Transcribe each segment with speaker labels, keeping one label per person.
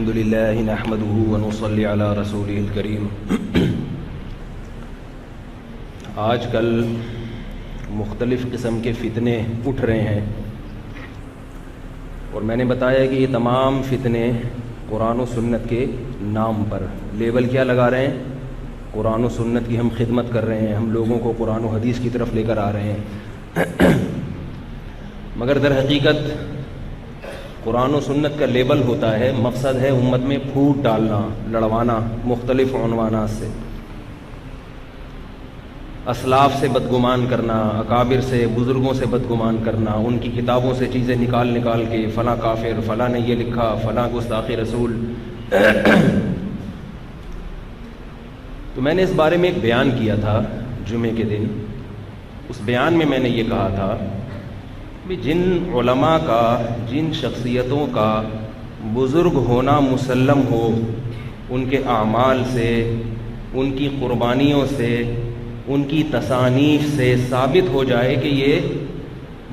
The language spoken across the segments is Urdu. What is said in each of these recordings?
Speaker 1: الحمد لله نحمده ونصلي على رسوله الكريم۔ آج کل مختلف قسم کے فتنے اٹھ رہے ہیں، اور میں نے بتایا کہ یہ تمام فتنے قرآن و سنت کے نام پر لیبل کیا لگا رہے ہیں؟ قرآن و سنت کی ہم خدمت کر رہے ہیں، ہم لوگوں کو قرآن و حدیث کی طرف لے کر آ رہے ہیں، مگر در حقیقت قرآن و سنت کا لیبل ہوتا ہے، مقصد ہے امت میں پھوٹ ڈالنا، لڑوانا مختلف عنوانات سے، اسلاف سے بدگمان کرنا، اکابر سے، بزرگوں سے بدگمان کرنا، ان کی کتابوں سے چیزیں نکال کے فلاں کافر، فلاں نے یہ لکھا، فلاں گستاخ رسول۔ تو میں نے اس بارے میں ایک بیان کیا تھا جمعے کے دن۔ اس بیان میں نے یہ کہا تھا کہ جن علماء کا، جن شخصیتوں کا بزرگ ہونا مسلم ہو، ان کے اعمال سے، ان کی قربانیوں سے، ان کی تصانیف سے ثابت ہو جائے کہ یہ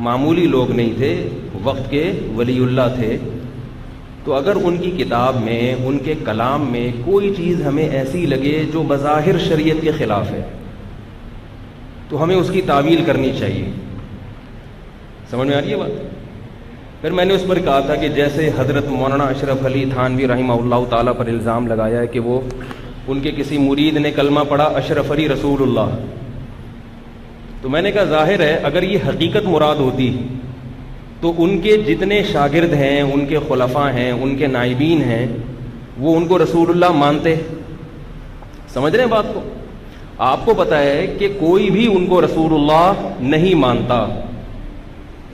Speaker 1: معمولی لوگ نہیں تھے، وقت کے ولی اللہ تھے، تو اگر ان کی کتاب میں، ان کے کلام میں کوئی چیز ہمیں ایسی لگے جو بظاہر شریعت کے خلاف ہے، تو ہمیں اس کی تعویل کرنی چاہیے۔ سمجھ میں آ رہی ہے بات؟ پھر میں نے اس پر کہا تھا کہ جیسے حضرت مولانا اشرف علی تھانوی رحمہ اللہ تعالیٰ پر الزام لگایا ہے کہ وہ ان کے کسی مرید نے کلمہ پڑھا اشرف علی رسول اللہ، تو میں نے کہا ظاہر ہے اگر یہ حقیقت مراد ہوتی تو ان کے جتنے شاگرد ہیں، ان کے خلفاء ہیں، ان کے نائبین ہیں، وہ ان کو رسول اللہ مانتے۔ سمجھ رہے ہیں بات کو؟ آپ کو پتہ ہے کہ کوئی بھی ان کو رسول اللہ نہیں مانتا،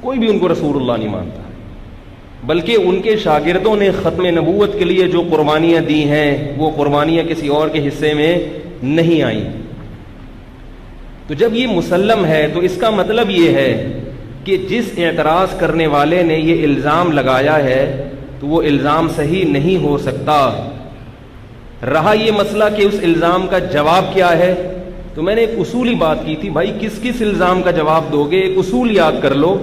Speaker 1: کوئی بھی ان کو رسول اللہ نہیں مانتا، بلکہ ان کے شاگردوں نے ختم نبوت کے لیے جو قربانیاں دی ہیں وہ قربانیاں کسی اور کے حصے میں نہیں آئیں۔ تو جب یہ مسلم ہے تو اس کا مطلب یہ ہے کہ جس اعتراض کرنے والے نے یہ الزام لگایا ہے تو وہ الزام صحیح نہیں ہو سکتا۔ رہا یہ مسئلہ کہ اس الزام کا جواب کیا ہے، تو میں نے ایک اصولی بات کی تھی، بھائی کس کس الزام کا جواب دو گے؟ ایک اصول یاد کر لو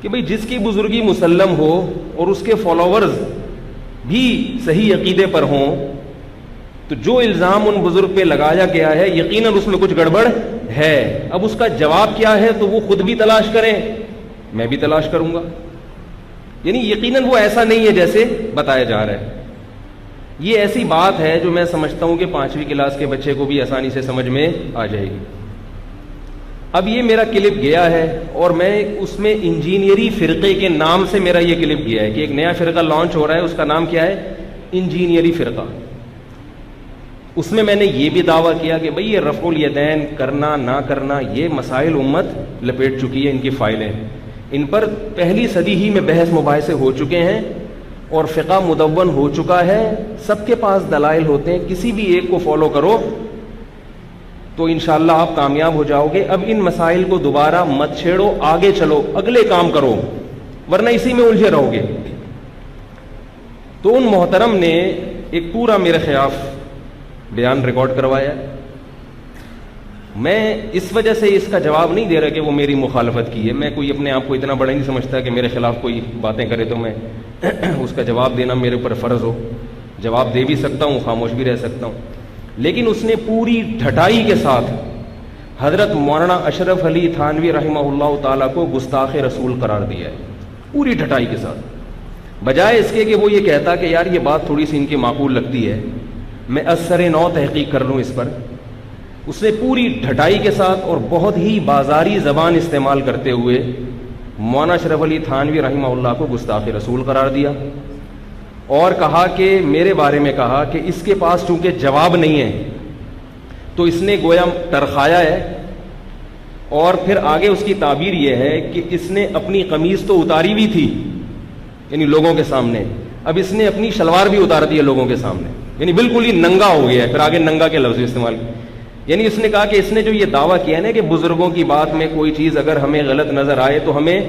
Speaker 1: کہ بھئی جس کی بزرگی مسلم ہو اور اس کے فالوورز بھی صحیح عقیدے پر ہوں، تو جو الزام ان بزرگ پہ لگایا گیا ہے یقیناً اس میں کچھ گڑبڑ ہے۔ اب اس کا جواب کیا ہے تو وہ خود بھی تلاش کریں، میں بھی تلاش کروں گا، یعنی یقیناً وہ ایسا نہیں ہے جیسے بتایا جا رہا ہے۔ یہ ایسی بات ہے جو میں سمجھتا ہوں کہ 5ویں کلاس کے بچے کو بھی آسانی سے سمجھ میں آ جائے گی۔ اب یہ میرا کلپ گیا ہے اور میں اس میں انجینئری فرقے کے نام سے میرا یہ کلپ گیا ہے کہ ایک نیا فرقہ لانچ ہو رہا ہے، اس کا نام کیا ہے؟ انجینئری فرقہ۔ اس میں نے یہ بھی دعویٰ کیا کہ بھئی یہ رفع الیدین کرنا نہ کرنا یہ مسائل امت لپیٹ چکی ہے، ان کی فائلیں، ان پر پہلی صدی ہی میں بحث مباحثے ہو چکے ہیں اور فقہ مدون ہو چکا ہے، سب کے پاس دلائل ہوتے ہیں، کسی بھی ایک کو فالو کرو تو انشاءاللہ آپ کامیاب ہو جاؤ گے۔ اب ان مسائل کو دوبارہ مت چھیڑو، آگے چلو، اگلے کام کرو، ورنہ اسی میں الجھے رہو گے۔ تو ان محترم نے ایک پورا میرے خلاف بیان ریکارڈ کروایا۔ میں اس وجہ سے اس کا جواب نہیں دے رہا کہ وہ میری مخالفت کی ہے، میں کوئی اپنے آپ کو اتنا بڑا نہیں سمجھتا کہ میرے خلاف کوئی باتیں کرے تو میں اس کا جواب دینا میرے اوپر فرض ہو۔ جواب دے بھی سکتا ہوں، خاموش بھی رہ سکتا ہوں، لیکن اس نے پوری ڈھٹائی کے ساتھ حضرت مولانا اشرف علی تھانوی رحمہ اللہ تعالیٰ کو گستاخ رسول قرار دیا ہے، پوری ڈھٹائی کے ساتھ، بجائے اس کے کہ وہ یہ کہتا کہ یار یہ بات تھوڑی سی ان کی معقول لگتی ہے، میں اثر نو تحقیق کر لوں اس پر۔ اس نے پوری ڈھٹائی کے ساتھ اور بہت ہی بازاری زبان استعمال کرتے ہوئے مولانا اشرف علی تھانوی رحمہ اللہ کو گستاخ رسول قرار دیا، اور کہا کہ میرے بارے میں کہا کہ اس کے پاس چونکہ جواب نہیں ہے تو اس نے گویا ٹرخایا ہے، اور پھر آگے اس کی تعبیر یہ ہے کہ اس نے اپنی قمیض تو اتاری ہوئی تھی یعنی لوگوں کے سامنے، اب اس نے اپنی شلوار بھی اتار دی ہے لوگوں کے سامنے، یعنی بالکل ہی ننگا ہو گیا ہے۔ پھر آگے ننگا کے لفظ استعمال، یعنی اس نے کہا کہ اس نے جو یہ دعویٰ کیا ہے نا کہ بزرگوں کی بات میں کوئی چیز اگر ہمیں غلط نظر آئے تو ہمیں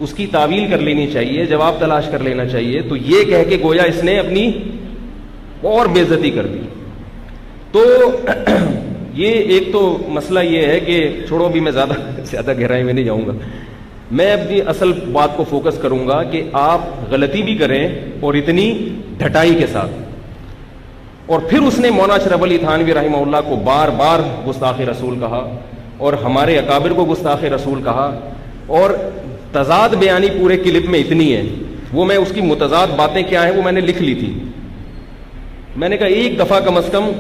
Speaker 1: اس کی تعویل کر لینی چاہیے، جواب تلاش کر لینا چاہیے، تو یہ کہہ کے گویا اس نے اپنی اور بے عزتی کر دی۔ تو یہ ایک تو مسئلہ یہ ہے کہ چھوڑو، بھی میں زیادہ گہرائی میں نہیں جاؤں گا، میں اپنی اصل بات کو فوکس کروں گا کہ آپ غلطی بھی کریں اور اتنی ڈھٹائی کے ساتھ. اور پھر اس نے مولانا اشرف علی تھانوی رحمہ اللہ کو بار بار گستاخ رسول کہا اور ہمارے اکابر کو گستاخ رسول کہا, اور تضاد بیانی پورے کلپ میں اتنی ہے, وہ میں اس کی متضاد باتیں کیا ہیں وہ میں نے لکھ لی تھی. میں نے کہا ایک دفعہ کم از کم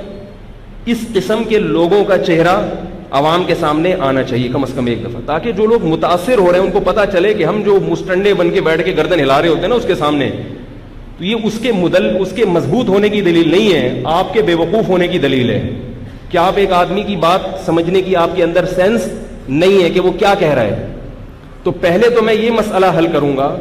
Speaker 1: اس قسم کے لوگوں کا چہرہ عوام کے سامنے آنا چاہیے, کم از کم ایک دفعہ, تاکہ جو لوگ متاثر ہو رہے ہیں ان کو پتا چلے کہ ہم جو مسٹنڈے بن کے بیٹھ کے گردن ہلا رہے ہوتے ہیں نا اس کے سامنے, تو یہ اس کے مضبوط ہونے کی دلیل نہیں ہے, آپ کے بے وقوف ہونے کی دلیل ہے کہ آپ ایک آدمی کی بات سمجھنے کی آپ کے اندر سینس نہیں ہے کہ وہ کیا کہہ رہا ہے. تو پہلے تو میں یہ مسئلہ حل کروں گا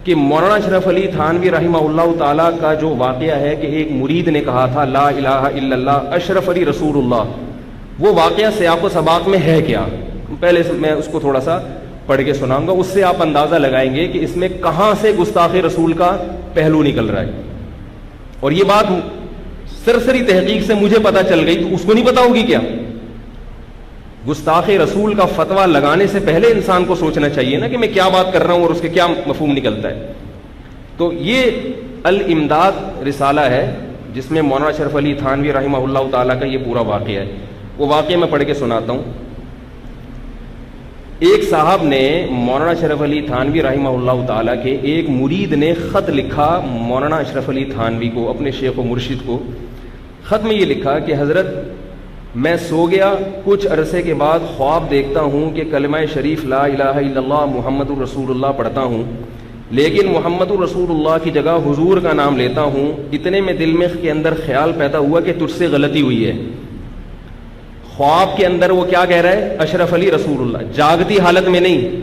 Speaker 1: کہ مولانا اشرف علی تھانوی رحمہ اللہ تعالیٰ کا جو واقعہ ہے کہ ایک مرید نے کہا تھا لا الہ الا اللہ اشرف علی رسول اللہ, وہ واقعہ سیاق و سباق میں ہے کیا؟ پہلے میں اس کو تھوڑا سا پڑھ کے سناؤں گا, اس سے آپ اندازہ لگائیں گے کہ اس میں کہاں سے گستاخ رسول کا پہلو نکل رہا ہے. اور یہ بات سرسری تحقیق سے مجھے پتا چل گئی, تو اس کو نہیں پتا ہوگی کیا؟ گستاخ رسول کا فتویٰ لگانے سے پہلے انسان کو سوچنا چاہیے نا کہ میں کیا بات کر رہا ہوں اور اس کے کیا مفہوم نکلتا ہے. تو یہ الامداد رسالہ ہے جس میں مولانا اشرف علی تھانوی رحمہ اللہ تعالیٰ کا یہ پورا واقعہ ہے. وہ واقعہ میں پڑھ کے سناتا ہوں. ایک صاحب نے مولانا اشرف علی تھانوی رحمہ اللہ تعالیٰ کے ایک مرید نے خط لکھا مولانا اشرف علی تھانوی کو, اپنے شیخ و مرشد کو. خط میں یہ لکھا کہ حضرت میں سو گیا, کچھ عرصے کے بعد خواب دیکھتا ہوں کہ کلمہ شریف لا الہ الا اللہ محمد الرسول اللہ پڑھتا ہوں, لیکن محمد الرسول اللہ کی جگہ حضور کا نام لیتا ہوں. اتنے میں دل میں کے اندر خیال پیدا ہوا کہ تجھ سے غلطی ہوئی ہے. خواب کے اندر وہ کیا کہہ رہا ہے؟ اشرف علی رسول اللہ. جاگتی حالت میں نہیں,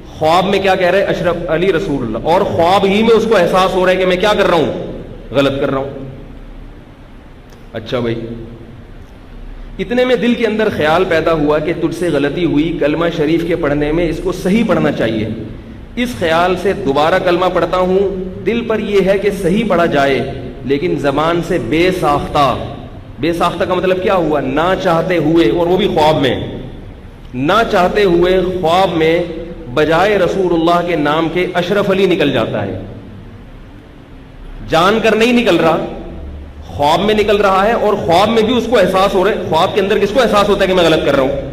Speaker 1: خواب میں کیا کہہ رہا ہے؟ اشرف علی رسول اللہ. اور خواب ہی میں اس کو احساس ہو رہا ہے کہ میں کیا کر رہا ہوں؟ غلط کر رہا ہوں. اچھا بھائی, اتنے میں دل کے اندر خیال پیدا ہوا کہ تجھ سے غلطی ہوئی, کلمہ شریف کے پڑھنے میں اس کو صحیح پڑھنا چاہیے. اس خیال سے دوبارہ کلمہ پڑھتا ہوں. دل پر یہ ہے کہ صحیح پڑھا جائے, لیکن زبان سے بے ساختہ. بے ساختہ کا مطلب کیا ہوا؟ نہ چاہتے ہوئے, اور وہ بھی خواب میں, نہ چاہتے ہوئے خواب میں بجائے رسول اللہ کے نام کے اشرف علی نکل جاتا ہے. جان کر نہیں نکل رہا, خواب میں نکل رہا ہے, اور خواب میں بھی اس کو احساس ہو رہا ہے. خواب کے اندر کس کو احساس ہوتا ہے کہ میں غلط کر رہا ہوں؟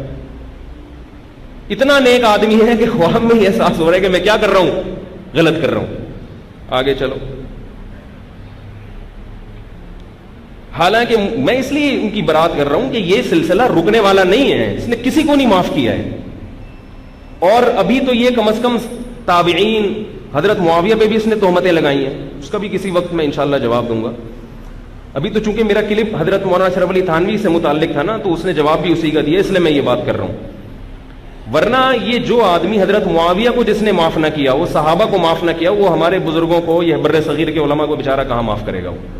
Speaker 1: اتنا نیک آدمی ہے کہ خواب میں ہی احساس ہو رہا ہے کہ میں کیا کر رہا ہوں؟ غلط کر رہا ہوں. آگے چلو. حالانکہ میں اس لیے ان کی برات کر رہا ہوں کہ یہ سلسلہ رکنے والا نہیں ہے, اس نے کسی کو نہیں معاف کیا ہے. اور ابھی تو یہ کم از کم تابعین, حضرت معاویہ پہ بھی اس نے تہمتیں لگائی ہیں, اس کا بھی کسی وقت میں انشاءاللہ جواب دوں گا. ابھی تو چونکہ میرا کلپ حضرت مولانا اشرف علی تھانوی سے متعلق تھا نا, تو اس نے جواب بھی اسی کا دیا, اس لیے میں یہ بات کر رہا ہوں. ورنہ یہ جو آدمی حضرت معاویہ کو جس نے معاف نہ کیا, وہ صحابہ کو معاف نہ کیا, وہ ہمارے بزرگوں کو, یہ بر صغیر کے علماء کو بیچارہ کہاں معاف کرے گا وہ؟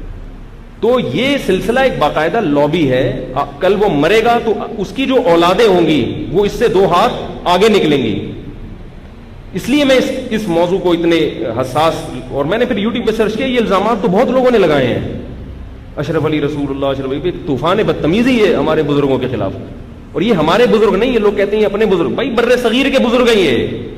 Speaker 1: تو یہ سلسلہ ایک باقاعدہ لابی ہے. کل وہ مرے گا تو اس کی جو اولادیں ہوں گی وہ اس سے 2 ہاتھ آگے نکلیں گی. اس لیے میں اس موضوع کو اتنے حساس, اور میں نے پھر یوٹیوب پہ سرچ کیا, یہ الزامات تو بہت لوگوں نے لگائے ہیں. اشرف علی رسول اللہ, اشرف علی, طوفان بدتمیزی ہے ہمارے بزرگوں کے خلاف. اور یہ ہمارے بزرگ نہیں, یہ لوگ کہتے ہیں اپنے بزرگ. بھائی بر صغیر کے بزرگ ہیں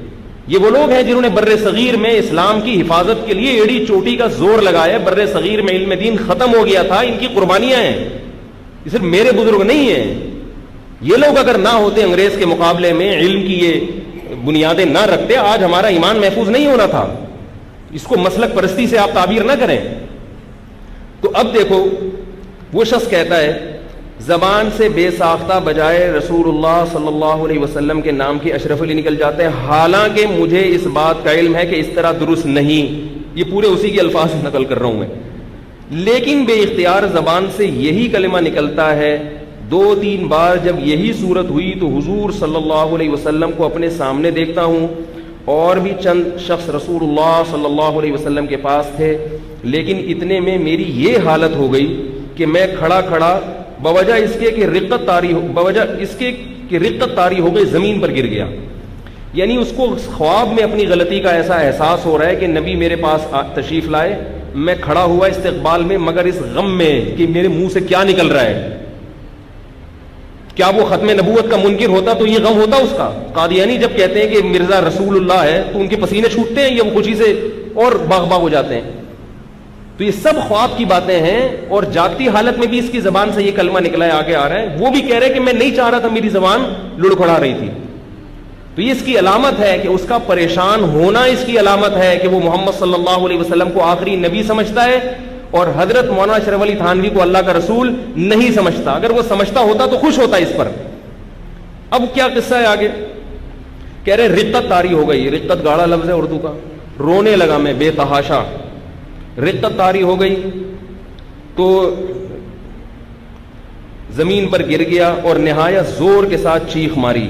Speaker 1: یہ وہ لوگ ہیں جنہوں نے بر صغیر میں اسلام کی حفاظت کے لیے ایڑی چوٹی کا زور لگایا. بر صغیر میں علم دین ختم ہو گیا تھا, ان کی قربانیاں ہیں, یہ صرف میرے بزرگ نہیں ہیں. یہ لوگ اگر نہ ہوتے انگریز کے مقابلے میں, علم کی یہ بنیادیں نہ رکھتے, آج ہمارا ایمان محفوظ نہیں ہونا تھا. اس کو مسلک پرستی سے آپ تعبیر نہ کریں. تو اب دیکھو, وہ شخص کہتا ہے زبان سے بے ساختہ بجائے رسول اللہ صلی اللہ علیہ وسلم کے نام کے اشرف علی نکل جاتے ہیں, حالانکہ مجھے اس بات کا علم ہے کہ اس طرح درست نہیں. یہ پورے اسی کے الفاظ نقل کر رہا ہوں میں. لیکن بے اختیار زبان سے یہی کلمہ نکلتا ہے. 2-3 بار جب یہی صورت ہوئی تو حضور صلی اللہ علیہ وسلم کو اپنے سامنے دیکھتا ہوں, اور بھی چند شخص رسول اللہ صلی اللہ علیہ وسلم کے پاس تھے, لیکن اتنے میں میری یہ حالت ہو گئی کہ میں کھڑا کھڑا بوجہ اس کے کہ رقت طاری ہو گئی, زمین پر گر گیا. یعنی اس کو خواب میں اپنی غلطی کا ایسا احساس ہو رہا ہے کہ نبی میرے پاس تشریف لائے, میں کھڑا ہوا استقبال میں, مگر اس غم میں کہ میرے منہ سے کیا نکل رہا ہے. کیا وہ ختم نبوت کا منکر ہوتا تو یہ غم ہوتا اس کا؟ قادیانی جب کہتے ہیں کہ مرزا رسول اللہ ہے تو ان کے پسینے چھوٹتے ہیں یا وہ خوشی سے اور باغ باغ ہو جاتے ہیں؟ تو یہ سب خواب کی باتیں ہیں، اور جاگتی حالت میں بھی اس کی زبان سے یہ کلمہ نکلا ہے، آگے آ رہا ہے، وہ بھی کہہ رہے کہ میں نہیں چاہ رہا تھا، میری زبان لڑکھڑا رہی تھی۔ تو یہ اس کی علامت ہے کہ اس کا پریشان ہونا اس کی علامت ہے کہ وہ محمد صلی اللہ علیہ وسلم کو آخری نبی سمجھتا ہے، اور حضرت مولانا اشرف علی تھانوی کو اللہ کا رسول نہیں سمجھتا۔ اگر وہ سمجھتا ہوتا تو خوش ہوتا اس پر۔ اب کیا قصہ ہے آگے؟ کہہ رہے رقت طاری ہو گئی، رقت گاڑا لفظ ہے اردو کا، رونے لگا میں بے تحاشا، رقت طاری ہو گئی تو زمین پر گر گیا اور نہایت زور کے ساتھ چیخ ماری،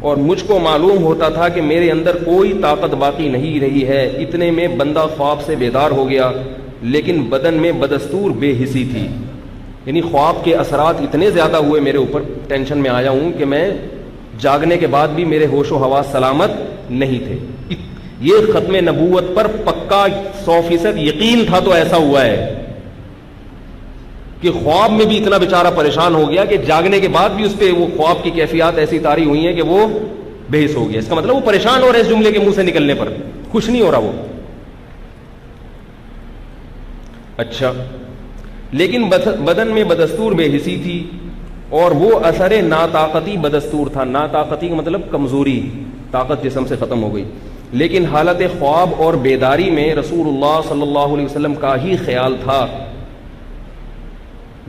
Speaker 1: اور مجھ کو معلوم ہوتا تھا کہ میرے اندر کوئی طاقت باقی نہیں رہی ہے۔ اتنے میں بندہ خواب سے بیدار ہو گیا، لیکن بدن میں بدستور بے حسی تھی، یعنی خواب کے اثرات اتنے زیادہ ہوئے میرے اوپر، ٹینشن میں آیا ہوں کہ میں جاگنے کے بعد بھی میرے ہوش و حواس سلامت نہیں تھے۔ یہ ختم نبوت پر پکا 100% یقین تھا، تو ایسا ہوا ہے کہ خواب میں بھی اتنا بیچارہ پریشان ہو گیا کہ جاگنے کے بعد بھی اس پہ وہ خواب کی کیفیات ایسی طاری ہوئی ہیں کہ وہ بے حس ہو گیا۔ اس کا مطلب وہ پریشان ہو رہا ہے اس جملے کے منہ سے نکلنے پر، خوش نہیں ہو رہا وہ۔ اچھا، لیکن بدن میں بدستور بے حسی تھی، اور وہ اثر ناطاقتی بدستور تھا۔ ناطاقتی کا مطلب کمزوری، طاقت جسم سے ختم ہو گئی۔ لیکن حالت خواب اور بیداری میں رسول اللہ صلی اللہ علیہ وسلم کا ہی خیال تھا۔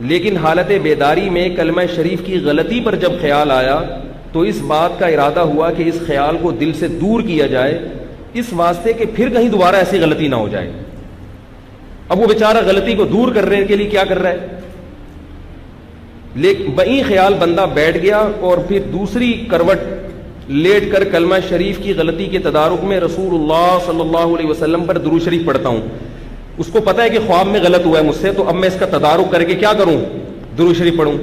Speaker 1: لیکن حالت بیداری میں کلمہ شریف کی غلطی پر جب خیال آیا تو اس بات کا ارادہ ہوا کہ اس خیال کو دل سے دور کیا جائے، اس واسطے کہ پھر کہیں دوبارہ ایسی غلطی نہ ہو جائے۔ اب وہ بیچارہ غلطی کو دور کرنے کے لیے کیا کر رہا ہے؟ لیکن بئی خیال بندہ بیٹھ گیا اور پھر دوسری کروٹ لیٹ کر کلمہ شریف کی غلطی کے تدارک میں رسول اللہ صلی اللہ علیہ وسلم پر درود شریف پڑھتا ہوں۔ اس کو پتا ہے کہ خواب میں غلط ہوا ہے مجھ سے، تو اب میں اس کا تدارک کر کے کیا کروں؟ درود شریف پڑھوں۔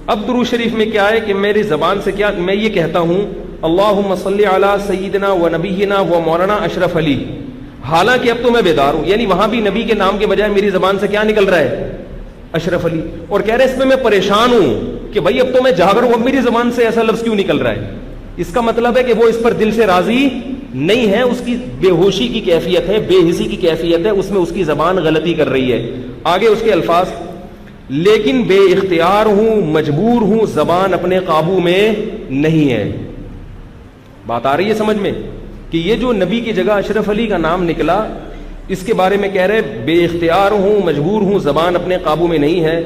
Speaker 1: اب درود شریف میں کیا ہے کہ میری زبان سے کیا میں یہ کہتا ہوں، اللہم صلی علی سیدنا و نبینا و مولانا اشرف علی، حالانکہ اب تو میں بیدار ہوں، یعنی وہاں بھی نبی کے نام کے بجائے میری زبان سے کیا نکل رہا ہے؟ اشرف علی، اور کہہ رہے اس میں پریشان ہوں کہ بھائی اب تو میں جاگ رہا ہوں، اب میری زبان سے ایسا لفظ کیوں نکل رہا ہے؟ اس کا مطلب ہے کہ وہ اس پر دل سے راضی نہیں ہے، اس کی بے ہوشی کی کیفیت ہے، بے حسی کی کیفیت ہے، اس میں اس کی زبان غلطی کر رہی ہے۔ آگے اس کے الفاظ، لیکن بے اختیار ہوں، مجبور ہوں، زبان اپنے قابو میں نہیں ہے۔ بات آ رہی ہے سمجھ میں کہ یہ جو نبی کی جگہ اشرف علی کا نام نکلا، اس کے بارے میں کہہ رہے بے اختیار ہوں، مجبور ہوں، زبان اپنے قابو میں نہیں ہے۔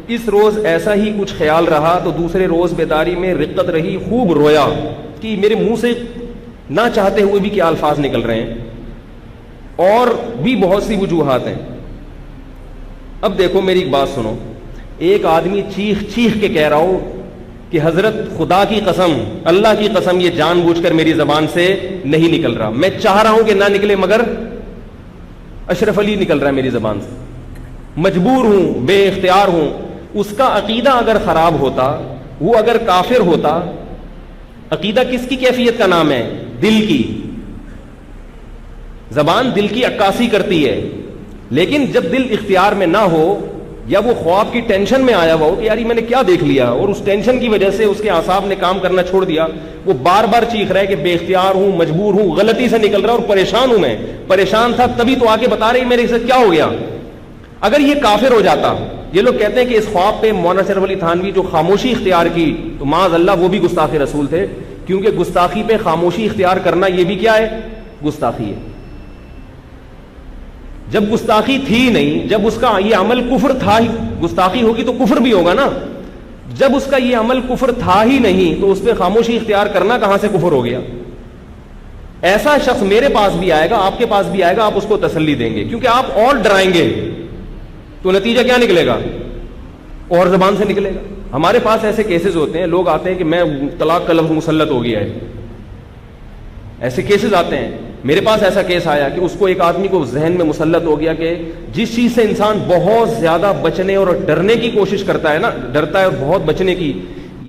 Speaker 1: اس روز ایسا ہی کچھ خیال رہا تو دوسرے روز بیداری میں رقت رہی، خوب رویا کہ میرے منہ سے نہ چاہتے ہوئے بھی کیا الفاظ نکل رہے ہیں، اور بھی بہت سی وجوہات ہیں۔ اب دیکھو میری ایک بات سنو، ایک آدمی چیخ چیخ کے کہہ رہا ہو کہ حضرت خدا کی قسم، اللہ کی قسم، یہ جان بوجھ کر میری زبان سے نہیں نکل رہا، میں چاہ رہا ہوں کہ نہ نکلے مگر اشرف علی نکل رہا ہے میری زبان سے، مجبور ہوں، بے اختیار ہوں۔ اس کا عقیدہ اگر خراب ہوتا، وہ اگر کافر ہوتا، عقیدہ کس کی کیفیت کا نام ہے؟ دل کی۔ زبان دل کی عکاسی کرتی ہے، لیکن جب دل اختیار میں نہ ہو، یا وہ خواب کی ٹینشن میں آیا ہوا ہو کہ یار میں نے کیا دیکھ لیا، اور اس ٹینشن کی وجہ سے اس کے اعصاب نے کام کرنا چھوڑ دیا، وہ بار بار چیخ رہا ہے کہ بے اختیار ہوں، مجبور ہوں، غلطی سے نکل رہا اور پریشان ہوں، میں پریشان تھا تبھی تو آگے بتا رہی میرے ساتھ کیا ہو گیا۔ اگر یہ کافر ہو جاتا، یہ لوگ کہتے ہیں کہ اس خواب پہ مولانا اشرف علی تھانوی جو خاموشی اختیار کی، تو معاذ اللہ وہ بھی گستاخ رسول تھے، کیونکہ گستاخی پہ خاموشی اختیار کرنا یہ بھی کیا ہے؟ گستاخی ہے۔ جب گستاخی تھی نہیں، جب اس کا یہ عمل کفر تھا ہی، گستاخی ہوگی تو کفر بھی ہوگا نا، جب اس کا یہ عمل کفر تھا ہی نہیں تو اس پہ خاموشی اختیار کرنا کہاں سے کفر ہو گیا؟ ایسا شخص میرے پاس بھی آئے گا، آپ کے پاس بھی آئے گا، آپ اس کو تسلی دیں گے، کیونکہ آپ اور ڈرائیں گے تو نتیجہ کیا نکلے گا؟ اور زبان سے نکلے گا۔ ہمارے پاس ایسے کیسز ہوتے ہیں، لوگ آتے ہیں کہ میں طلاق کا لفظ مسلط ہو گیا ہے، ایسے کیسز آتے ہیں۔ میرے پاس ایسا کیس آیا کہ اس کو ایک آدمی کو ذہن میں مسلط ہو گیا کہ جس چیز سے انسان بہت زیادہ بچنے اور ڈرنے کی کوشش کرتا ہے نا، ڈرتا ہے اور بہت بچنے کی،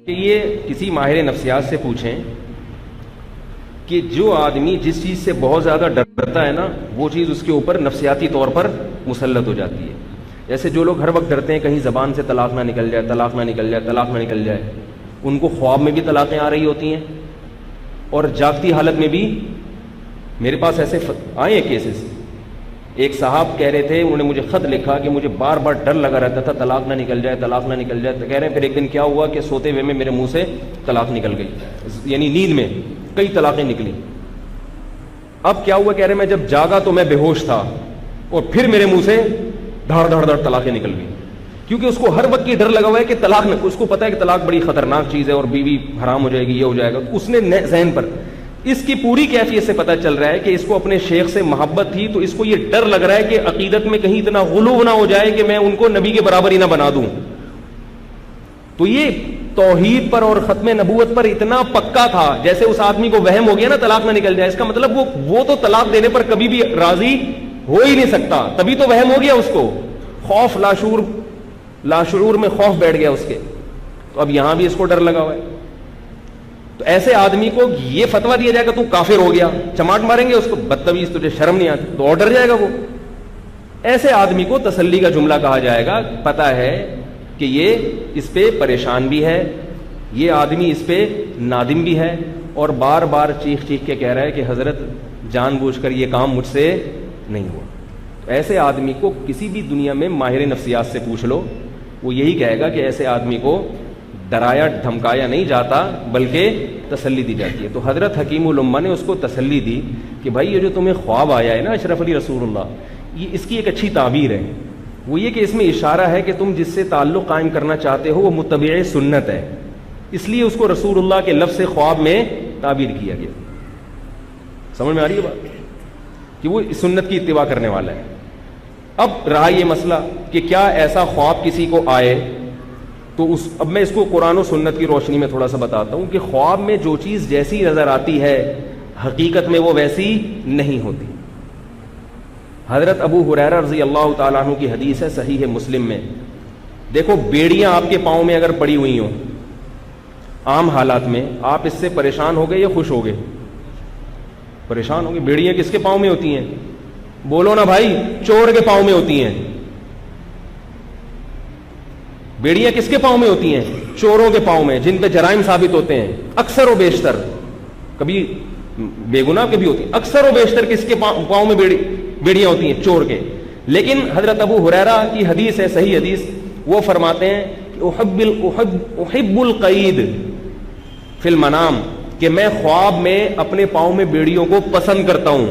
Speaker 1: کہ یہ کسی ماہر نفسیات سے پوچھیں کہ جو آدمی جس چیز سے بہت زیادہ ڈرتا ہے نا، وہ چیز اس کے اوپر نفسیاتی طور پر مسلط ہو جاتی ہے۔ جیسے جو لوگ ہر وقت ڈرتے ہیں کہیں زبان سے طلاق نہ نکل جائے، طلاق نہ نکل جائے، طلاق نہ نکل جائے، ان کو خواب میں بھی طلاقیں آ رہی ہوتی ہیں اور جاگتی حالت میں بھی. میرے پاس ایسے آئے ہیں کیسز. ایک صاحب کہہ رہے تھے, انہوں نے مجھے خط لکھا کہ مجھے بار بار ڈر لگا رہتا تھا طلاق نہ نکل جائے, طلاق نہ نکل جائے. تو کہہ رہے ہیں پھر ایک دن کیا ہوا کہ سوتے ہوئے میں میرے منہ سے طلاق نکل گئی, یعنی نیند میں کئی طلاقیں نکلی. اب کیا ہوا, کہہ رہے ہیں میں جب جاگا تو میں بے ہوش تھا اور پھر میرے منہ سے دھڑ دھڑ دھڑ طلاقیں نکل گئی, کیونکہ اس کو ہر وقت یہ ڈر لگا ہوا ہے کہ طلاق میں, اس کو پتا ہے کہ طلاق بڑی خطرناک چیز ہے اور بیوی حرام ہو جائے گی, یہ ہو جائے گا. اس نے ذہن پر اس کی پوری کیفیت سے پتہ چل رہا ہے کہ اس کو اپنے شیخ سے محبت تھی, تو اس کو یہ ڈر لگ رہا ہے کہ عقیدت میں کہیں اتنا غلو نہ ہو جائے کہ میں ان کو نبی کے برابر ہی نہ بنا دوں. تو یہ توحید پر اور ختم نبوت پر اتنا پکا تھا, جیسے اس آدمی کو وہم ہو گیا نا طلاق نہ نکل جائے, اس کا مطلب وہ تو طلاق دینے پر کبھی بھی راضی ہو ہی نہیں سکتا, تبھی تو وہم ہو گیا اس کو. خوف لاشعور میں خوف بیٹھ گیا اس کے. تو اب یہاں بھی اس کو ڈر لگا ہوا ہے. تو ایسے آدمی کو یہ فتویٰ دیا جائے گا تو کافر ہو گیا, چماٹ ماریں گے اس کو, بدتمیز, تجھے شرم نہیں آتی, تو اور ڈر جائے گا وہ. ایسے آدمی کو تسلی کا جملہ کہا جائے گا, پتہ ہے کہ یہ اس پہ پریشان بھی ہے, یہ آدمی اس پہ نادم بھی ہے, اور بار بار چیخ چیخ کے کہہ رہا ہے کہ حضرت جان بوجھ کر یہ کام مجھ سے نہیں ہوا. تو ایسے آدمی کو کسی بھی دنیا میں ماہر نفسیات سے پوچھ لو, وہ یہی کہے گا کہ ایسے آدمی کو ڈرایا دھمکایا نہیں جاتا بلکہ تسلی دی جاتی ہے. تو حضرت حکیم الامہ نے اس کو تسلی دی کہ بھائی یہ جو تمہیں خواب آیا ہے نا اشرف علی رسول اللہ, یہ اس کی ایک اچھی تعبیر ہے. وہ یہ کہ اس میں اشارہ ہے کہ تم جس سے تعلق قائم کرنا چاہتے ہو وہ متبع سنت ہے, اس لیے اس کو رسول اللہ کے لفظ خواب میں تعبیر کیا گیا. سمجھ میں آ رہی ہے بات کہ وہ سنت کی اتباع کرنے والا ہے. اب رہا یہ مسئلہ کہ کیا ایسا خواب کسی کو آئے, تو اب میں اس کو قرآن و سنت کی روشنی میں تھوڑا سا بتاتا ہوں کہ خواب میں جو چیز جیسی نظر آتی ہے حقیقت میں وہ ویسی نہیں ہوتی. حضرت ابو ہریرہ رضی اللہ تعالیٰ عنہ کی حدیث ہے صحیح مسلم میں. دیکھو بیڑیاں آپ کے پاؤں میں اگر پڑی ہوئی ہوں عام حالات میں, آپ اس سے پریشان ہو گئے یا خوش ہو گئے؟ پریشان ہو گئے. بیڑیاں کس کے پاؤں میں ہوتی ہیں؟ بولو نا بھائی, چور کے پاؤں میں ہوتی ہیں. بیڑیاں کس کے پاؤں میں ہوتی ہیں؟ چوروں کے پاؤں میں, جن پہ جرائم ثابت ہوتے ہیں. اکثر و بیشتر, کبھی بے گناہ کے بھی ہوتی ہیں, اکثر و بیشتر کس کے پاؤں میں بیڑیاں ہوتی ہیں؟ چور کے. لیکن حضرت ابو ہریرہ کی حدیث ہے صحیح حدیث, وہ فرماتے ہیں کہ احب القید فی المنام, کہ میں خواب میں اپنے پاؤں میں بیڑیوں کو پسند کرتا ہوں.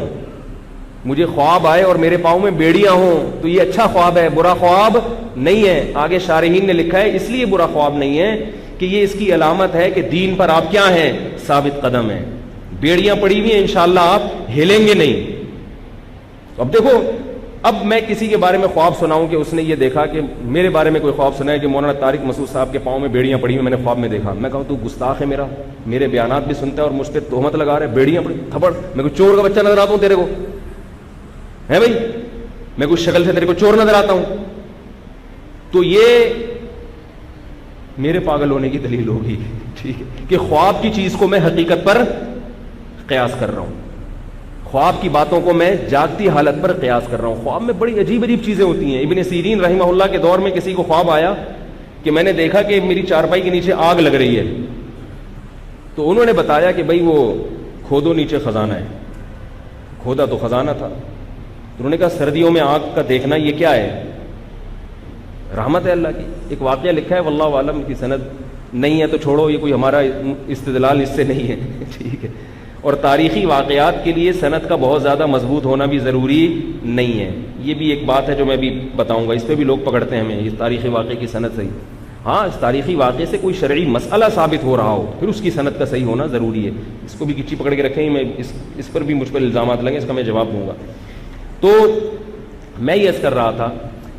Speaker 1: مجھے خواب آئے اور میرے پاؤں میں بیڑیاں ہوں تو یہ اچھا خواب ہے, برا خواب نہیں ہے. آگے شارحین نے لکھا ہے اس لیے برا خواب نہیں ہے کہ یہ اس کی علامت ہے کہ دین پر آپ کیا ہیں؟ ثابت قدم ہیں. بیڑیاں پڑی ہوئی ہیں, انشاءاللہ آپ ہلیں گے نہیں. اب دیکھو, اب میں کسی کے بارے میں خواب سناؤں کہ اس نے یہ دیکھا, کہ میرے بارے میں کوئی خواب سنا ہے کہ مولانا طارق مسعود صاحب کے پاؤں میں بیڑیاں پڑی ہوئی میں نے خواب میں دیکھا, میں کہوں تو گستاخ ہے, میرے بیانات بھی سنتا ہے اور مجھ پہ تہمت لگا رہا ہے, بیڑیاں پڑی, تھپڑ, میں کوئی چور کا بچہ نظر آتا ہوں تیرے کو ہے بھائی؟ میں کوئی شکل سے تیرے کو چور نظر آتا ہوں؟ تو یہ میرے پاگل ہونے کی دلیل ہوگی, ٹھیک ہے, کہ خواب کی چیز کو میں حقیقت پر قیاس کر رہا ہوں, خواب کی باتوں کو میں جاگتی حالت پر قیاس کر رہا ہوں. خواب میں بڑی عجیب عجیب چیزیں ہوتی ہیں. ابن سیرین رحمہ اللہ کے دور میں کسی کو خواب آیا کہ میں نے دیکھا کہ میری چارپائی کے نیچے آگ لگ رہی ہے, تو انہوں نے بتایا کہ بھائی وہ کھودو نیچے خزانہ ہے. کھودا تو خزانہ تھا. انہوں نے کہا سردیوں میں آگ کا دیکھنا یہ کیا ہے؟ رحمت ہے اللہ کی. ایک واقعہ لکھا ہے, واللہ عالم کی سند نہیں ہے تو چھوڑو, یہ کوئی ہمارا استدلال اس سے نہیں ہے, ٹھیک ہے. اور تاریخی واقعات کے لیے سند کا بہت زیادہ مضبوط ہونا بھی ضروری نہیں ہے. یہ بھی ایک بات ہے جو میں بھی بتاؤں گا, اس پہ بھی لوگ پکڑتے ہیں ہمیں, اس تاریخی واقعے کی سند صحیح. ہاں, اس تاریخی واقعے سے کوئی شرعی مسئلہ ثابت ہو رہا ہو پھر اس کی سند کا صحیح ہونا ضروری ہے. اس کو بھی کچی پکڑ کے رکھیں, میں اس پر بھی مجھ پر الزامات لگیں, اس کا میں جواب دوں گا. تو میں یہ عرض کر رہا تھا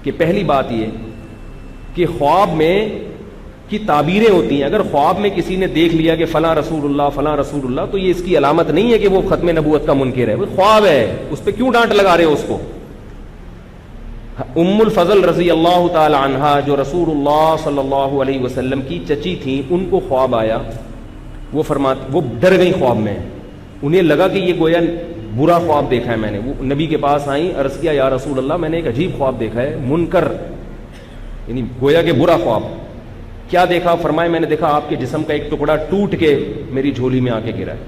Speaker 1: کہ پہلی بات یہ کہ خواب میں کی تعبیریں ہوتی ہیں. اگر خواب میں کسی نے دیکھ لیا کہ فلاں رسول اللہ فلاں رسول اللہ, تو یہ اس کی علامت نہیں ہے کہ وہ ختم نبوت کا منکر ہے. وہ خواب ہے, اس پہ کیوں ڈانٹ لگا رہے ہو اس کو؟ ام الفضل رضی اللہ تعالی عنہا جو رسول اللہ صلی اللہ علیہ وسلم کی چچی تھیں, ان کو خواب آیا. وہ ڈر گئی خواب میں, انہیں لگا کہ یہ گویا برا خواب دیکھا ہے میں نے. وہ نبی کے پاس آئیں, عرض کیا یا رسول اللہ میں نے ایک عجیب خواب دیکھا ہے, منکر, یعنی گویا کہ برا خواب. کیا دیکھا؟ فرمایا میں نے دیکھا آپ کے جسم کا ایک ٹکڑا ٹوٹ کے میری جھولی میں آ کے گرا ہے.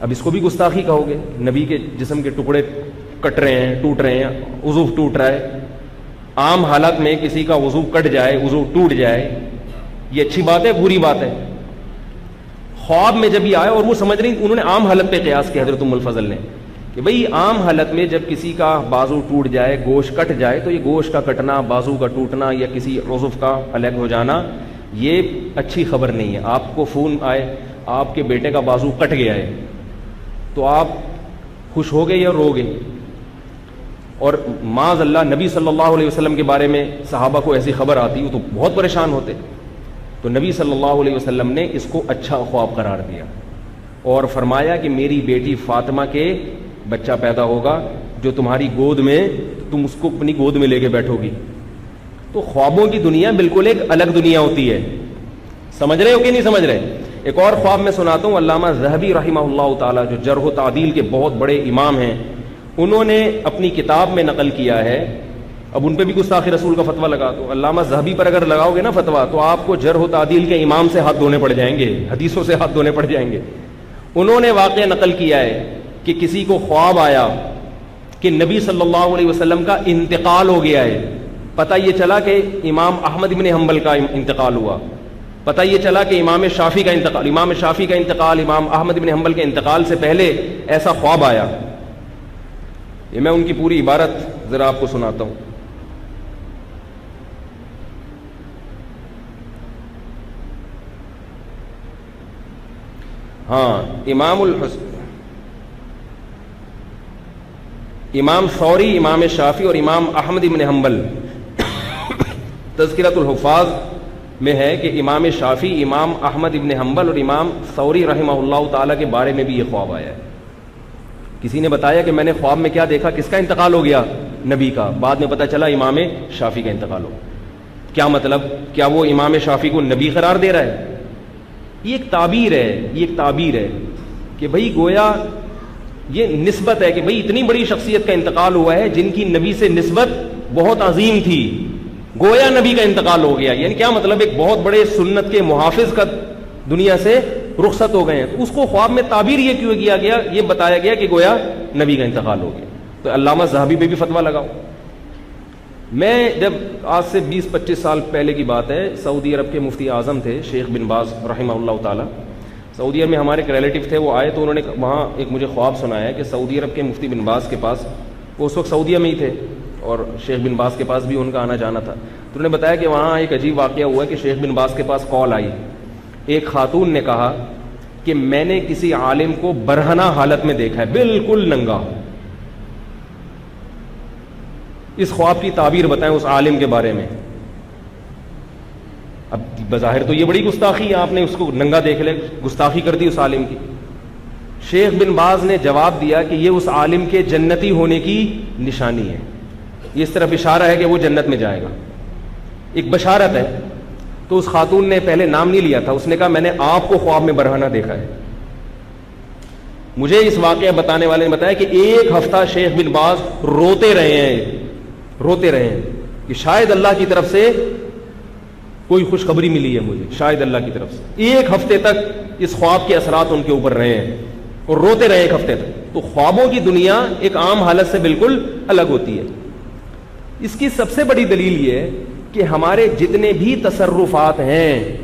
Speaker 1: اب اس کو بھی گستاخی کہو گے؟ نبی کے جسم کے ٹکڑے کٹ رہے ہیں، ٹوٹ رہے ہیں، وضو ٹوٹ رہا ہے. عام حالت میں کسی کا وضو کٹ جائے، وضو ٹوٹ جائے، یہ اچھی بات ہے، بری بات ہے؟ خواب میں جب یہ آیا، اور وہ سمجھ رہی، انہوں نے عام حالت پہ قیاس کیا حضرت ام الفضل نے کہ بھئی عام حالت میں جب کسی کا بازو ٹوٹ جائے، گوشت کٹ جائے، تو یہ گوشت کا کٹنا، بازو کا ٹوٹنا یا کسی عضو کا الگ ہو جانا یہ اچھی خبر نہیں ہے. آپ کو فون آئے آپ کے بیٹے کا بازو کٹ گیا ہے تو آپ خوش ہو گئے یا رو گے؟ اور معاذ اللہ نبی صلی اللہ علیہ وسلم کے بارے میں صحابہ کو ایسی خبر آتی ہو تو بہت پریشان ہوتے. تو نبی صلی اللہ علیہ وسلم نے اس کو اچھا خواب قرار دیا اور فرمایا کہ میری بیٹی فاطمہ کے بچہ پیدا ہوگا جو تمہاری گود میں، تم اس کو اپنی گود میں لے کے بیٹھو گی. تو خوابوں کی دنیا بالکل ایک الگ دنیا ہوتی ہے. سمجھ رہے ہو کہ نہیں سمجھ رہے؟ ایک اور خواب میں سناتا ہوں. علامہ ذہبی رحمہ اللہ تعالی جو جرح و تعدیل کے بہت بڑے امام ہیں، انہوں نے اپنی کتاب میں نقل کیا ہے. اب ان پہ بھی گستاخی رسول کا فتویٰ لگا دو. علامہ ذہبی پر اگر لگاؤ گے نا فتویٰ تو آپ کو جرح و تعدیل کے امام سے ہاتھ دھونے پڑ جائیں گے، حدیثوں سے ہاتھ دھونے پڑ جائیں گے. انہوں نے واقعہ نقل کیا ہے کہ کسی کو خواب آیا کہ نبی صلی اللہ علیہ وسلم کا انتقال ہو گیا ہے. پتہ یہ چلا کہ امام احمد بن حنبل کا انتقال ہوا، پتہ یہ چلا کہ امام شافعی کا انتقال، امام شافعی کا انتقال امام احمد بن حنبل کے انتقال سے پہلے ایسا خواب آیا. یہ میں ان کی پوری عبارت ذرا آپ کو سناتا ہوں. ہاں، امام ثوری، امام شافعی اور امام احمد بن حنبل تذکرۃ الحفاظ میں ہے کہ امام شافعی، امام احمد بن حنبل اور امام ثوری رحمہ اللہ تعالیٰ کے بارے میں بھی یہ خواب آیا ہے. کسی نے بتایا کہ میں نے خواب میں کیا دیکھا، کس کا انتقال ہو گیا؟ نبی کا. بعد میں پتہ چلا امام شافعی کا انتقال ہو. کیا مطلب؟ کیا وہ امام شافعی کو نبی قرار دے رہا ہے؟ یہ ایک تعبیر ہے، یہ ایک تعبیر ہے کہ بھئی گویا یہ نسبت ہے کہ بھئی اتنی بڑی شخصیت کا انتقال ہوا ہے جن کی نبی سے نسبت بہت عظیم تھی، گویا نبی کا انتقال ہو گیا. یعنی کیا مطلب؟ ایک بہت بڑے سنت کے محافظ کا دنیا سے رخصت ہو گئے ہیں. تو اس کو خواب میں تعبیر یہ کیوں کیا گیا؟ یہ بتایا گیا کہ گویا نبی کا انتقال ہو گیا. تو علامہ ذہبی پہ بھی فتویٰ لگاؤ. میں جب آج سے 20-25 سال پہلے کی بات ہے، سعودی عرب کے مفتی اعظم تھے شیخ بن باز رحمہ اللہ تعالیٰ. سعودی عرب میں ہمارے ایک ریلیٹیو تھے، وہ آئے تو انہوں نے وہاں ایک مجھے خواب سنایا کہ سعودی عرب کے مفتی بن باز کے پاس، وہ اس وقت سعودیہ میں ہی تھے اور شیخ بن باز کے پاس بھی ان کا آنا جانا تھا. تو انہوں نے بتایا کہ وہاں ایک عجیب واقعہ ہوا کہ شیخ بن باز کے پاس کال آئی. ایک خاتون نے کہا کہ میں نے کسی عالم کو برہنہ حالت میں دیکھا ہے، بالکل ننگا. اس خواب کی تعبیر بتائیں اس عالم کے بارے میں. اب بظاہر تو یہ بڑی گستاخی ہے، آپ نے اس کو ننگا دیکھ لے، گستاخی کر دی اس عالم کی. شیخ بن باز نے جواب دیا کہ یہ اس عالم کے جنتی ہونے کی نشانی ہے، یہ اس طرف اشارہ ہے کہ وہ جنت میں جائے گا، ایک بشارت ہے. تو اس خاتون نے پہلے نام نہیں لیا تھا، اس نے کہا میں نے آپ کو خواب میں برہنہ دیکھا ہے. مجھے اس واقعہ بتانے والے نے بتایا کہ ایک ہفتہ شیخ بن باز روتے رہے ہیں کہ شاید اللہ کی طرف سے کوئی خوشخبری ملی ہے مجھے، شاید اللہ کی طرف سے. ایک ہفتے تک اس خواب کے اثرات ان کے اوپر رہے ہیں اور روتے رہے ایک ہفتے تک. تو خوابوں کی دنیا ایک عام حالت سے بالکل الگ ہوتی ہے. اس کی سب سے بڑی دلیل یہ ہے کہ ہمارے جتنے بھی تصرفات ہیں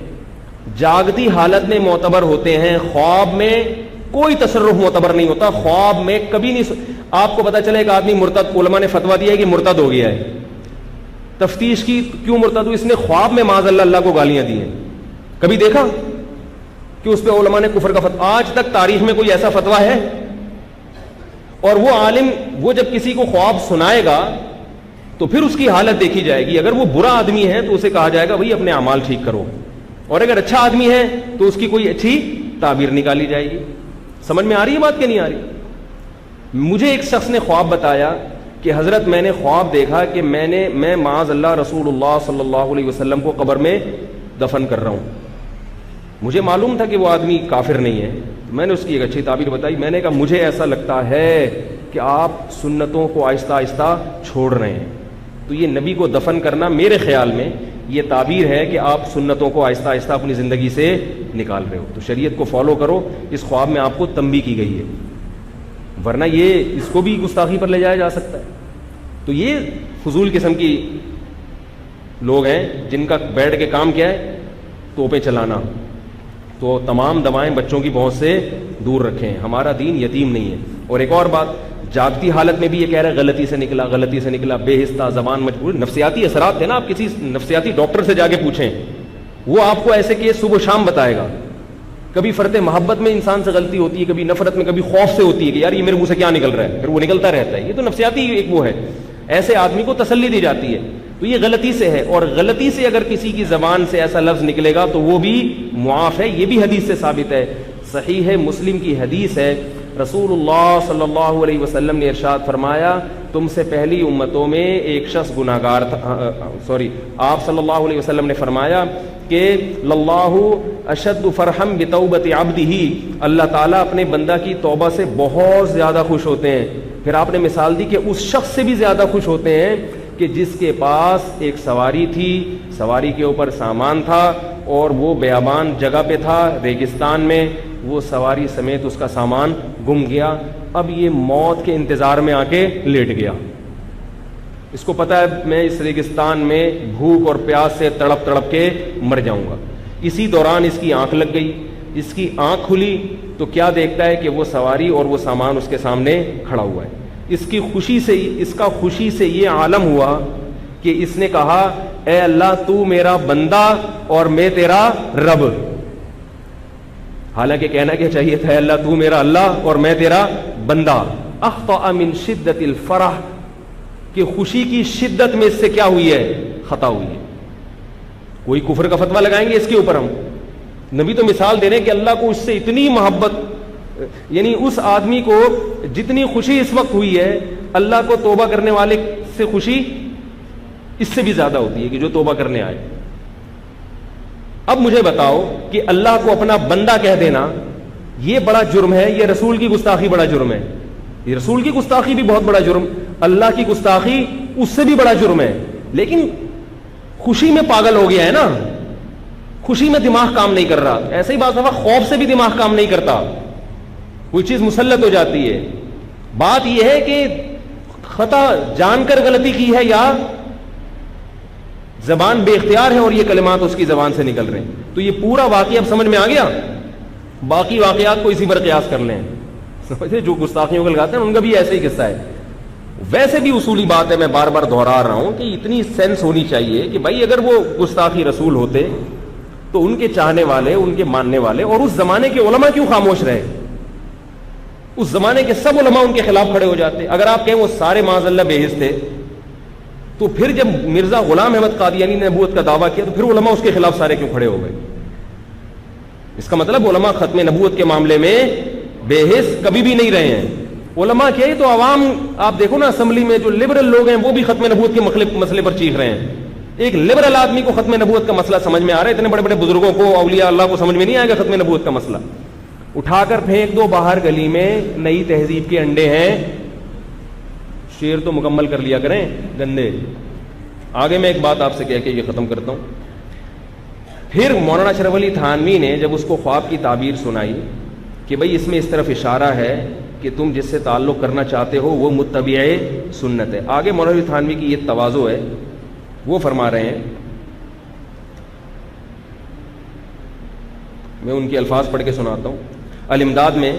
Speaker 1: جاگتی حالت میں معتبر ہوتے ہیں، خواب میں کوئی تصرف معتبر نہیں ہوتا. خواب میں کبھی نہیں. آپ کو پتا چلے ایک آدمی مرتد، علماء نے فتویٰ دیا ہے کہ مرتد ہو گیا ہے. تفتیش کی کیوں مرتد ہو؟ اس نے خواب میں معاذ اللہ کو گالیاں دی ہیں. کبھی دیکھا کہ اس پہ علماء نے کفر کا فتویٰ؟ آج تک تاریخ میں کوئی ایسا فتویٰ ہے؟ اور وہ عالم وہ جب کسی کو خواب سنائے گا تو پھر اس کی حالت دیکھی جائے گی. اگر وہ برا آدمی ہے تو اسے کہا جائے گا بھائی اپنے اعمال ٹھیک کرو، اور اگر اچھا آدمی ہے تو اس کی کوئی اچھی تعبیر نکالی جائے گی. سمجھ میں آ رہی ہے بات کہ نہیں آ رہی؟ مجھے ایک شخص نے خواب بتایا کہ حضرت میں نے خواب دیکھا کہ میں معاذ اللہ رسول اللہ صلی اللہ علیہ وسلم کو قبر میں دفن کر رہا ہوں. مجھے معلوم تھا کہ وہ آدمی کافر نہیں ہے. میں نے اس کی ایک اچھی تعبیر بتائی. میں نے کہا مجھے ایسا لگتا ہے کہ آپ سنتوں کو آہستہ آہستہ چھوڑ رہے ہیں. تو یہ نبی کو دفن کرنا میرے خیال میں یہ تعبیر ہے کہ آپ سنتوں کو آہستہ آہستہ اپنی زندگی سے نکال رہے ہو. تو شریعت کو فالو کرو, اس خواب میں آپ کو تنبیہ کی گئی ہے, ورنہ یہ اس کو بھی گستاخی پر لے جایا جا سکتا ہے. تو یہ فضول قسم کی لوگ ہیں جن کا بیٹھ کے کام کیا ہے, توپیں چلانا. تو تمام دوائیں بچوں کی پہنچ سے دور رکھیں, ہمارا دین یتیم نہیں ہے. اور ایک اور بات, جاگتی حالت میں بھی یہ کہہ رہا ہے غلطی سے نکلا, بے حصہ, زبان مجبور, نفسیاتی اثرات تھے نا. آپ کسی نفسیاتی ڈاکٹر سے جا کے پوچھیں, وہ آپ کو ایسے کیس صبح و شام بتائے گا. کبھی فرط محبت میں انسان سے غلطی ہوتی ہے, کبھی نفرت میں, کبھی خوف سے ہوتی ہے کہ یار یہ میرے منہ سے کیا نکل رہا ہے, پھر وہ نکلتا رہتا ہے. یہ تو نفسیاتی ایک وہ ہے, ایسے آدمی کو تسلی دی جاتی ہے. تو یہ غلطی سے ہے, اور غلطی سے اگر کسی کی زبان سے ایسا لفظ نکلے گا تو وہ بھی معاف ہے. یہ بھی حدیث سے ثابت ہے, صحیح ہے مسلم کی حدیث ہے. رسول اللہ صلی اللہ علیہ وسلم نے ارشاد فرمایا, تم سے پہلی امتوں میں ایک شخص گناہگار تھا, آپ صلی اللہ علیہ وسلم نے فرمایا کہ للہ اشد فرحم بتوبت عبدہ, اللہ تعالیٰ اپنے بندہ کی توبہ سے بہت زیادہ خوش ہوتے ہیں. پھر آپ نے مثال دی کہ اس شخص سے بھی زیادہ خوش ہوتے ہیں کہ جس کے پاس ایک سواری تھی, سواری کے اوپر سامان تھا, اور وہ بیابان جگہ پہ تھا, ریگستان میں, وہ سواری سمیت اس کا سامان گم گیا. اب یہ موت کے انتظار میں آ کے لیٹ گیا. اس کو پتا ہے میں اس ریگستان میں بھوک اور پیاس سے تڑپ تڑپ کے مر جاؤں گا. اسی دوران اس کی آنکھ لگ گئی, اس کی آنکھ کھلی تو کیا دیکھتا ہے کہ وہ سواری اور وہ سامان اس کے سامنے کھڑا ہوا ہے. اس کا خوشی سے یہ عالم ہوا کہ اس نے کہا اے اللہ تو میرا بندہ اور میں تیرا رب. حالانکہ کہنا کیا چاہیے تھا, اللہ تو میرا اللہ اور میں تیرا بندہ. اخطأ من شدت الفرح, کہ خوشی کی شدت میں اس سے کیا ہوئی ہے, خطا ہوئی ہے. کوئی کفر کا فتویٰ لگائیں گے اس کے اوپر ہم؟ نبی تو مثال دے رہے ہیں کہ اللہ کو اس سے اتنی محبت, یعنی اس آدمی کو جتنی خوشی اس وقت ہوئی ہے, اللہ کو توبہ کرنے والے سے خوشی اس سے بھی زیادہ ہوتی ہے کہ جو توبہ کرنے آئے. اب مجھے بتاؤ کہ اللہ کو اپنا بندہ کہہ دینا یہ بڑا جرم ہے, یہ رسول کی گستاخی بڑا جرم ہے. یہ رسول کی گستاخی بھی بہت بڑا جرم, اللہ کی گستاخی اس سے بھی بڑا جرم ہے. لیکن خوشی میں پاگل ہو گیا ہے نا, خوشی میں دماغ کام نہیں کر رہا. ایسے ہی بات ہے, خوف سے بھی دماغ کام نہیں کرتا, کوئی چیز مسلط ہو جاتی ہے. بات یہ ہے کہ خطا جان کر غلطی کی ہے یا زبان بے اختیار ہے اور یہ کلمات اس کی زبان سے نکل رہے ہیں. تو یہ پورا واقعہ اب سمجھ میں آ گیا. باقی واقعات کو اسی پر قیاس کر لیں. سمجھے, جو گستاخیوں کو لگاتے ہیں ان کا بھی ایسے ہی قصہ ہے. ویسے بھی اصولی بات ہے, میں بار بار دہرا رہا ہوں کہ اتنی سینس ہونی چاہیے کہ بھائی اگر وہ گستاخی رسول ہوتے تو ان کے چاہنے والے, ان کے ماننے والے اور اس زمانے کے علماء کیوں خاموش رہے؟ اس زمانے کے سب علماء ان کے خلاف کھڑے ہو جاتے. اگر آپ کہیں وہ سارے معاذ اللہ بے حس تھے, تو پھر جب مرزا غلام احمد قادیانی نے نبوت کا دعویٰ کیا تو پھر علماء اس کے خلاف سارے کیوں کھڑے ہو گئے؟ اس کا مطلب علماء ختم نبوت کے معاملے میں بے حس کبھی بھی نہیں رہے ہیں. علماء کیا ہی تو عوام, آپ دیکھو نا اسمبلی میں جو لبرل لوگ ہیں وہ بھی ختم نبوت کے مسئلے پر چیخ رہے ہیں. ایک لبرل آدمی کو ختم نبوت کا مسئلہ سمجھ میں آ رہا ہے, اتنے بڑے بڑے بزرگوں کو, اولیاء اللہ کو سمجھ میں نہیں آئے گا ختم نبوت کا مسئلہ. اٹھا کر پھینک دو باہر گلی میں, نئی تہذیب کے انڈے ہیں. شعر تو مکمل کر لیا کریں گندے. آگے میں ایک بات آپ سے کہہ کے یہ ختم کرتا ہوں. پھر مولانا اشرف علی تھانوی نے جب اس کو خواب کی تعبیر سنائی کہ بھئی اس میں اس طرف اشارہ ہے کہ تم جس سے تعلق کرنا چاہتے ہو وہ متبع سنت ہے. آگے مولانا علی تھانوی کی یہ تواضع ہے, وہ فرما رہے ہیں, میں ان کے الفاظ پڑھ کے سناتا ہوں. الامداد میں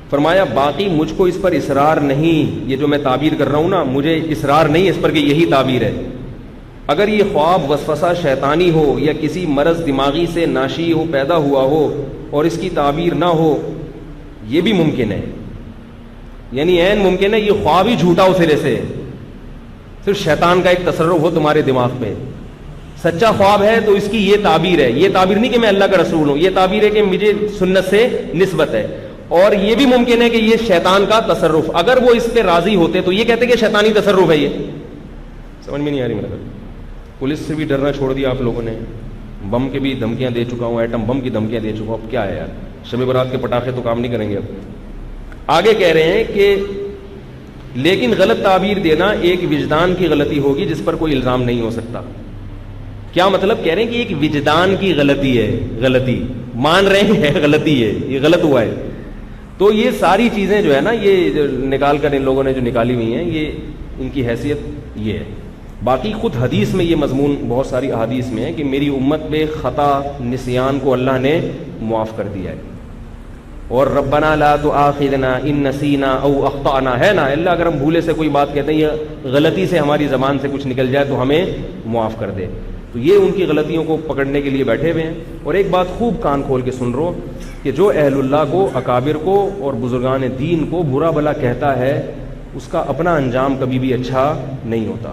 Speaker 1: فرمایا باقی مجھ کو اس پر اصرار نہیں, یہ جو میں تعبیر کر رہا ہوں نا مجھے اصرار نہیں اس پر کہ یہی تعبیر ہے. اگر یہ خواب وسوسہ شیطانی ہو یا کسی مرض دماغی سے ناشی ہو پیدا ہوا ہو اور اس کی تعبیر نہ ہو, یہ بھی ممکن ہے. یعنی عین ممکن ہے یہ خواب ہی جھوٹا ہو سرے سے, صرف شیطان کا ایک تصرف ہو تمہارے دماغ پہ. سچا خواب ہے تو اس کی یہ تعبیر ہے. یہ تعبیر نہیں کہ میں اللہ کا رسول ہوں, یہ تعبیر ہے کہ مجھے سنت سے نسبت ہے. اور یہ بھی ممکن ہے کہ یہ شیطان کا تصرف, اگر وہ اس پہ راضی ہوتے تو یہ کہتے کہ شیطانی تصرف ہے. یہ سمجھ میں نہیں آ رہی میرا. پولیس سے بھی ڈرنا چھوڑ دیا آپ لوگوں نے, بم کے بھی دھمکیاں دے چکا ہوں, ایٹم بم کی دھمکیاں دے چکا ہوں. اب کیا ہے یار, شب برات کے پٹاخے تو کام نہیں کریں گے. اب آگے کہہ رہے ہیں کہ لیکن غلط تعبیر دینا ایک وجدان کی غلطی ہوگی جس پر کوئی الزام نہیں ہو سکتا. کیا مطلب؟ کہہ رہے ہیں کہ ایک وجدان کی غلطی ہے, غلطی مان رہے ہیں غلطی ہے, یہ غلط ہوا ہے. تو یہ ساری چیزیں جو ہے نا, یہ نکال کر ان لوگوں نے جو نکالی ہوئی ہیں, یہ ان کی حیثیت یہ ہے. باقی خود حدیث میں یہ مضمون بہت ساری احادیث میں ہے کہ میری امت پہ خطا نسیان کو اللہ نے معاف کر دیا ہے. اور ربنا لا تؤاخذنا ان نسینا او اخطانا, ہے نا, اللہ اگر ہم بھولے سے کوئی بات کہتے ہیں, یہ غلطی سے ہماری زبان سے کچھ نکل جائے تو ہمیں معاف کر دے. تو یہ ان کی غلطیوں کو پکڑنے کے لیے بیٹھے ہوئے ہیں. اور ایک بات خوب کان کھول کے سن رہو کہ جو اہل اللہ کو, اکابر کو اور بزرگان دین کو برا بھلا کہتا ہے, اس کا اپنا انجام کبھی بھی اچھا نہیں ہوتا.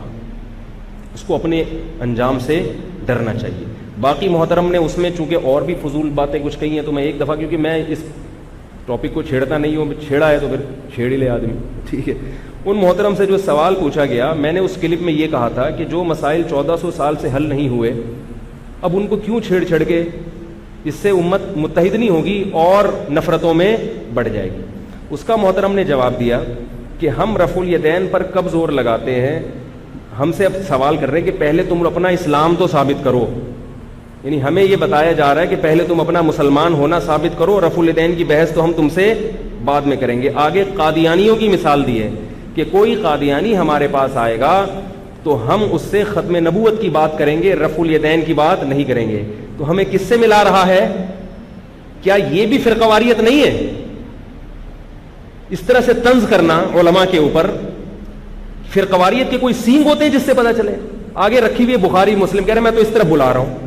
Speaker 1: اس کو اپنے انجام سے ڈرنا چاہیے. باقی محترم نے اس میں چونکہ اور بھی فضول باتیں کچھ کہی ہیں, تو میں ایک دفعہ, کیونکہ میں اس ٹاپک کو چھیڑتا نہیں ہوں, چھیڑا ہے تو پھر چھیڑ ہی لے آدمی, ٹھیک ہے. ان محترم سے جو سوال پوچھا گیا, میں نے اس کلپ میں یہ کہا تھا کہ جو مسائل 1400 سال سے حل نہیں ہوئے, اب ان کو کیوں چھیڑ چھڑ کے, اس سے امت متحد نہیں ہوگی اور نفرتوں میں بڑھ جائے گی. اس کا محترم نے جواب دیا کہ ہم رفع الیدین پر کب زور لگاتے ہیں, ہم سے اب سوال کر رہے ہیں کہ پہلے تم اپنا اسلام تو ثابت کرو. یعنی ہمیں یہ بتایا جا رہا ہے کہ پہلے تم اپنا مسلمان ہونا ثابت کرو, رفع الیدین کی بحث تو ہم تم سے بعد میں کریں گے. آگے قادیانیوں کی مثال دی ہے کہ کوئی قادیانی ہمارے پاس آئے گا تو ہم اس سے ختم نبوت کی بات کریں گے, رفع الیدین کی بات نہیں کریں گے. تو ہمیں کس سے ملا رہا ہے؟ کیا یہ بھی فرقواریت نہیں ہے؟ اس طرح سے طنز کرنا علماء کے اوپر, فرقواریت کے کوئی سینگ ہوتے ہیں جس سے پتہ چلے؟ آگے رکھی ہوئی بخاری مسلم, کہہ رہے میں تو اس طرح بلا رہا ہوں.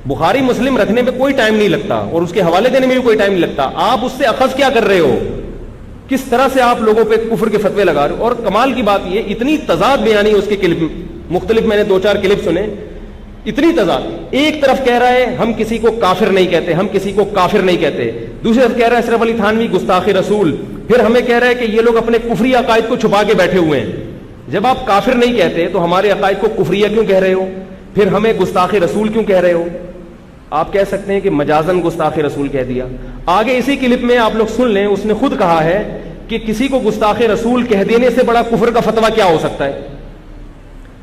Speaker 1: بخاری مسلم رکھنے میں کوئی ٹائم نہیں لگتا اور اس کے حوالے دینے میں بھی کوئی ٹائم نہیں لگتا. آپ اس سے اخذ کیا کر رہے ہو, کس طرح سے آپ لوگوں پہ کفر کے فتوے لگا رہے ہو. اور کمال کی بات یہ, اتنی تضاد بیانی اس کے کلپ مختلف, میں نے 2-4 کلپ سنے, اتنی تضاد. ایک طرف کہہ رہا ہے ہم کسی کو کافر نہیں کہتے, ہم کسی کو کافر نہیں کہتے, دوسری طرف کہہ رہا ہے اشرف علی تھانوی گستاخ رسول, پھر ہمیں کہہ رہا ہے کہ یہ لوگ اپنے کفری عقائد کو چھپا کے بیٹھے ہوئے ہیں. جب آپ کافر نہیں کہتے تو ہمارے عقائد کو کفریہ کیوں کہہ رہے ہو, پھر ہمیں گستاخ رسول کیوں کہہ رہے ہو؟ آپ کہہ سکتے ہیں کہ مجازن گستاخ رسول کہہ دیا. آگے اسی کلپ میں آپ لوگ سن لیں, اس نے خود کہا ہے کہ کسی کو گستاخ رسول کہہ دینے سے بڑا کفر کا فتویٰ کیا ہو سکتا ہے.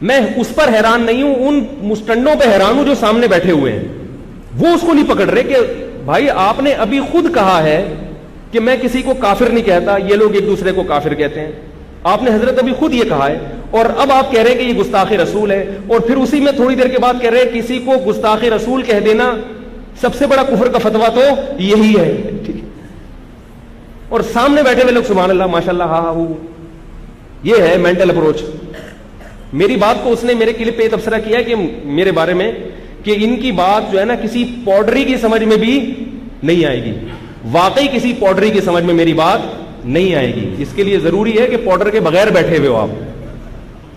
Speaker 1: میں اس پر حیران نہیں ہوں, ان مستنڈوں پہ حیران ہوں جو سامنے بیٹھے ہوئے ہیں. وہ اس کو نہیں پکڑ رہے کہ بھائی آپ نے ابھی خود کہا ہے کہ میں کسی کو کافر نہیں کہتا, یہ لوگ ایک دوسرے کو کافر کہتے ہیں. آپ نے حضرت ابھی خود یہ کہا ہے, اور اب آپ کہہ رہے ہیں کہ یہ گستاخ رسول ہے, اور پھر اسی میں تھوڑی دیر کے بعد کہہ رہے ہیں کسی کو گستاخ رسول کہہ دینا سب سے بڑا کفر کا فتویٰ تو یہی ہے. اور سامنے بیٹھے ہوئے لوگ سبحان اللہ ماشاءاللہ ہاں ہاں, یہ ہے مینٹل اپروچ. میری بات کو اس نے میرے کلپ پہ یہ تبصرہ کیا کہ میرے بارے میں کہ ان کی بات جو ہے نا کسی پاؤڈری کی سمجھ میں بھی نہیں آئے گی, واقعی کسی پاؤڈری کی سمجھ میں میری بات نہیں آئے گی. اس کے لیے ضروری ہے کہ پاؤڈر کے بغیر بیٹھے ہوئے ہو آپ,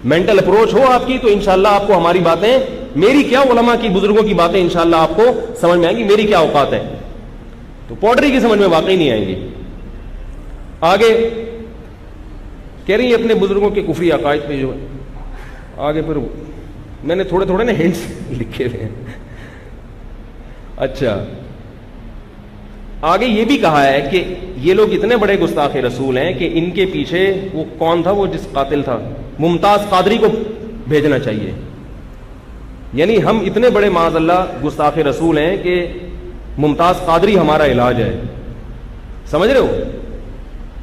Speaker 1: مینٹل اپروچ ہو آپ کی, تو انشاءاللہ آپ کو ہماری باتیں, میری کیا علماء کی بزرگوں کی باتیں انشاءاللہ آپ کو سمجھ میں آئیں گی, میری کیا اوقات ہے. تو پاؤڈری کی سمجھ میں واقعی نہیں آئیں گی. آگے کہہ رہی ہے اپنے بزرگوں کے کفری عقائد پہ جو ہے, آگے پھر میں نے تھوڑے تھوڑے نا ہنٹس لکھے ہوئے ہیں. اچھا, آگے یہ بھی کہا ہے کہ یہ لوگ اتنے بڑے گستاخ رسول ہیں کہ ان کے پیچھے وہ کون تھا, وہ جس قاتل تھا ممتاز قادری کو بھیجنا چاہیے. یعنی ہم اتنے بڑے معاذ اللہ گستاخ رسول ہیں کہ ممتاز قادری ہمارا علاج ہے. سمجھ رہے ہو,